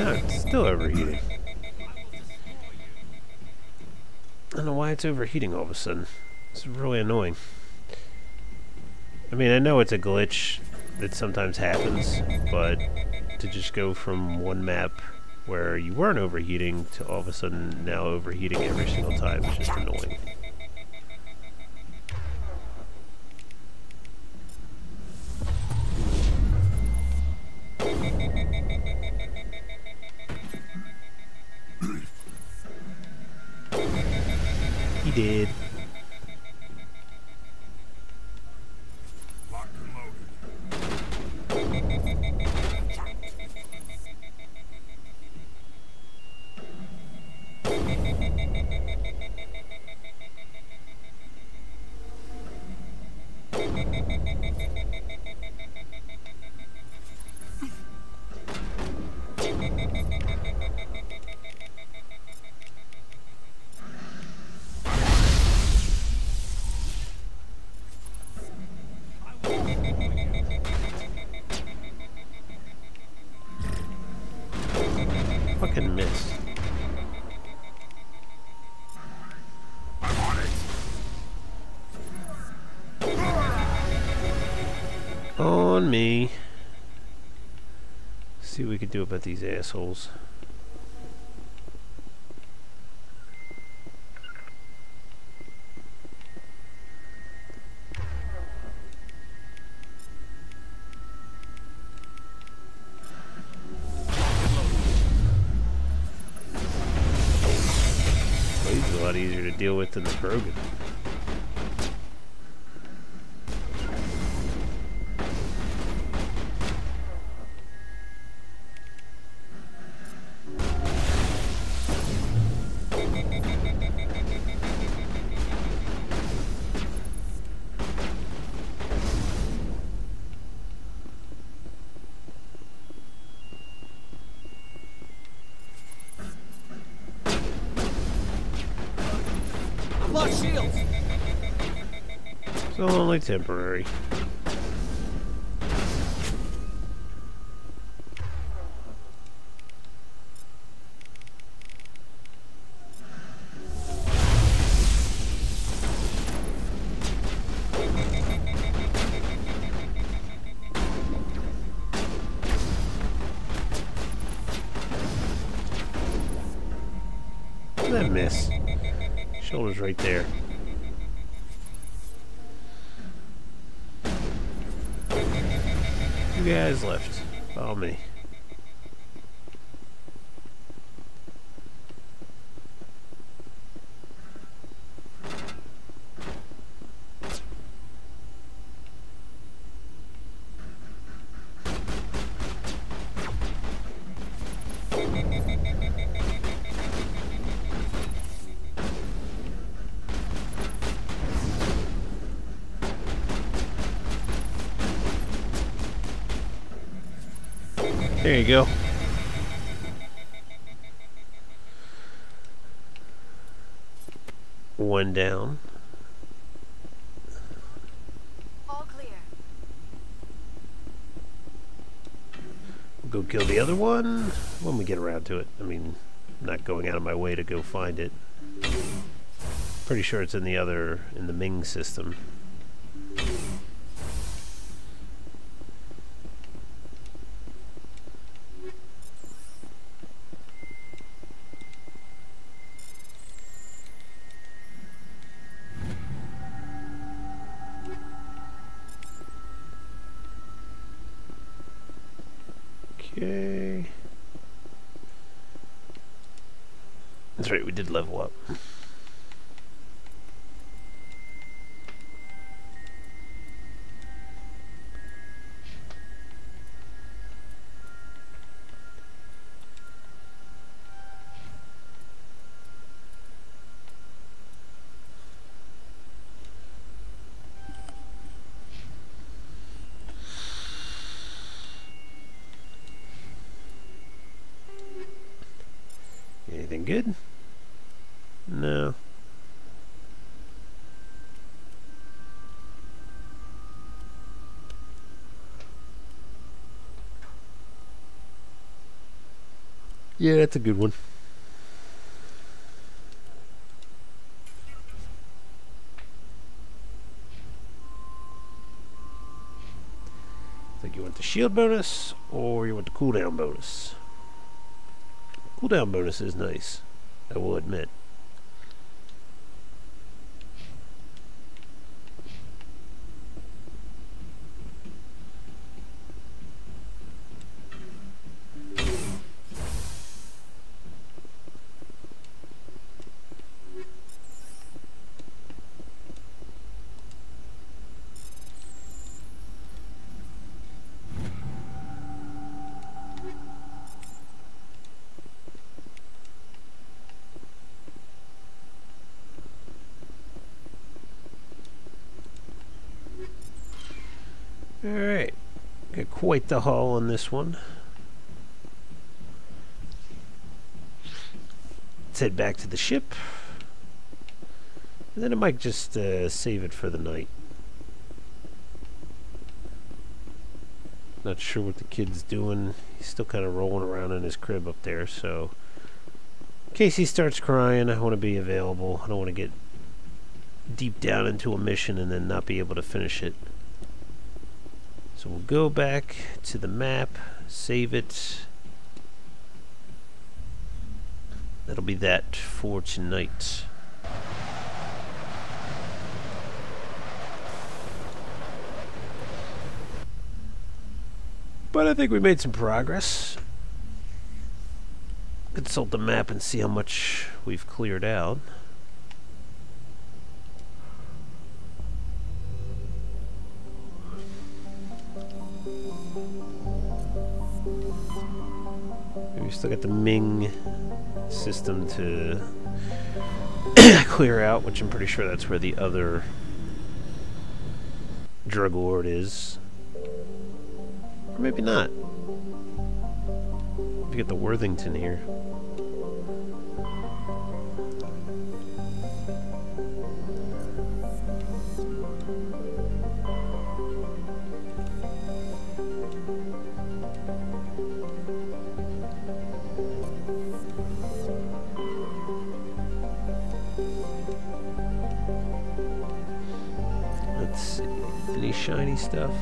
No, it's still overheating. I don't know why it's overheating all of a sudden. It's really annoying. I mean, I know it's a glitch that sometimes happens, but to just go from one map where you weren't overheating to all of a sudden now overheating every single time is just annoying. He did. Fucking miss. On me. See what we can do about these assholes. He's a lot easier to deal with than the Krogan. Lost shields. So only temporary. That miss. Shoulder's right there. Two guys left. Follow me. There you go. One down. All clear. We'll go kill the other one when we get around to it. I mean, I'm not going out of my way to go find it. Pretty sure it's in the Ming system. Okay. That's right, we did level up. Anything good? No. Yeah, that's a good one. Think you want the shield bonus or you want the cooldown bonus? Cooldown bonus is nice, I will admit. Alright, got quite the haul on this one. Let's head back to the ship. And then I might just save it for the night. Not sure what the kid's doing. He's still kind of rolling around in his crib up there, so in case he starts crying, I want to be available. I don't want to get deep down into a mission and then not be able to finish it. So we'll go back to the map, save it. That'll be that for tonight. But I think we made some progress. Consult the map and see how much we've cleared out. We still got the Ming system to clear out, which I'm pretty sure that's where the other drug lord is. Or maybe not. We get the Worthington here. Let's see. Any shiny stuff?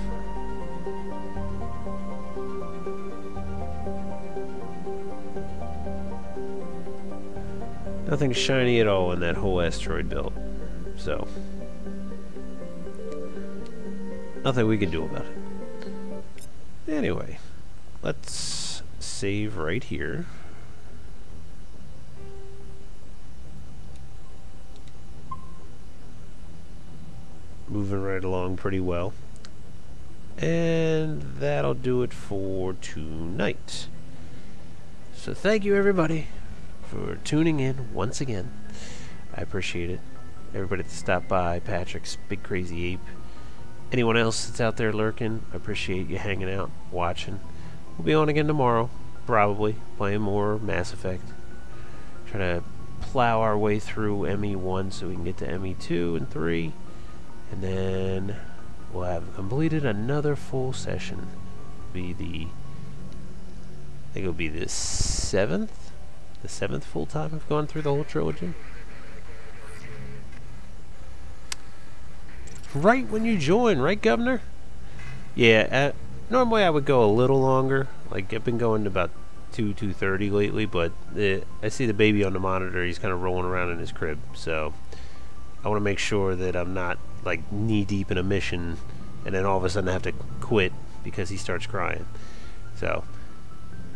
Nothing shiny at all in that whole asteroid belt. So, nothing we can do about it. Anyway, let's save right here. Moving right along pretty well. And that'll do it for tonight. So thank you everybody for tuning in once again. I appreciate it. Everybody that stopped by, Patrick's Big Crazy Ape. Anyone else that's out there lurking, I appreciate you hanging out, watching. We'll be on again tomorrow, probably, playing more Mass Effect. Trying to plow our way through ME1 so we can get to ME2 and 3. And then we'll have completed another full session. I think it'll be the 7th? The 7th full time I've gone through the whole trilogy. Right when you join, right, Governor? Yeah, normally I would go a little longer. Like, I've been going to about 2:30 lately, but I see the baby on the monitor. He's kind of rolling around in his crib, so I want to make sure that I'm not, like, knee-deep in a mission and then all of a sudden I have to quit because he starts crying. So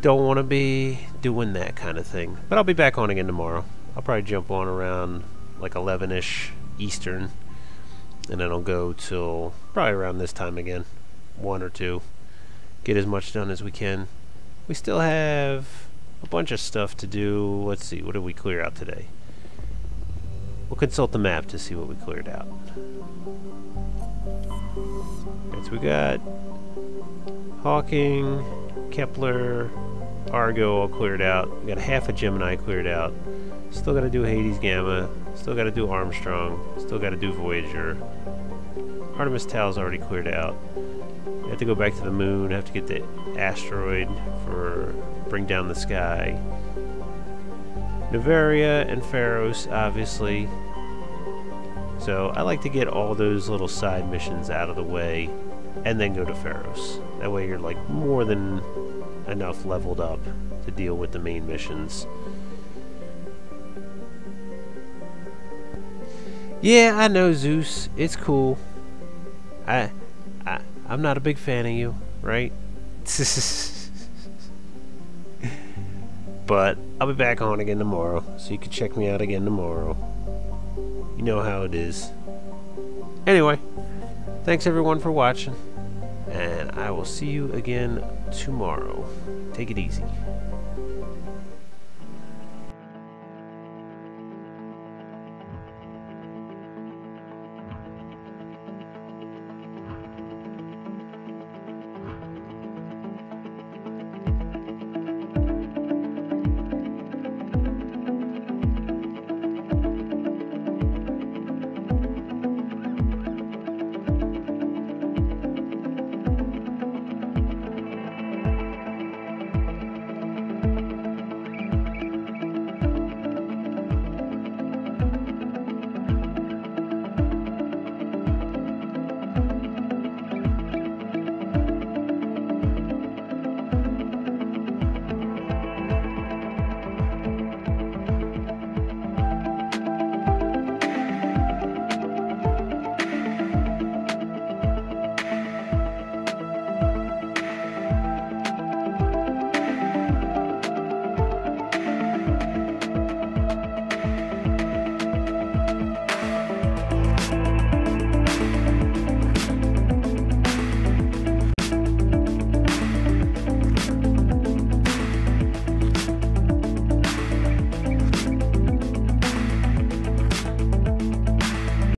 don't want to be doing that kind of thing. But I'll be back on again tomorrow. I'll probably jump on around like 11-ish Eastern. And then I'll go till probably around this time again. 1 or 2. Get as much done as we can. We still have a bunch of stuff to do. Let's see, what did we clear out today? We'll consult the map to see what we cleared out. Alright, so we got Hawking, Kepler, Argo all cleared out. We got half of Gemini cleared out. Still got to do Hades Gamma. Still got to do Armstrong. Still got to do Voyager. Artemis Tau's already cleared out. have to go back to the moon, have to get the asteroid for bring down the sky. Novaria and Pharos, obviously. So I like to get all those little side missions out of the way and then go to Pharos. That way you're like more than enough leveled up to deal with the main missions. Yeah, I know, Zeus. It's cool. I'm not a big fan of you, right? But I'll be back on again tomorrow, so you can check me out again tomorrow. You know how it is. Anyway, thanks everyone for watching, and I will see you again tomorrow. Take it easy.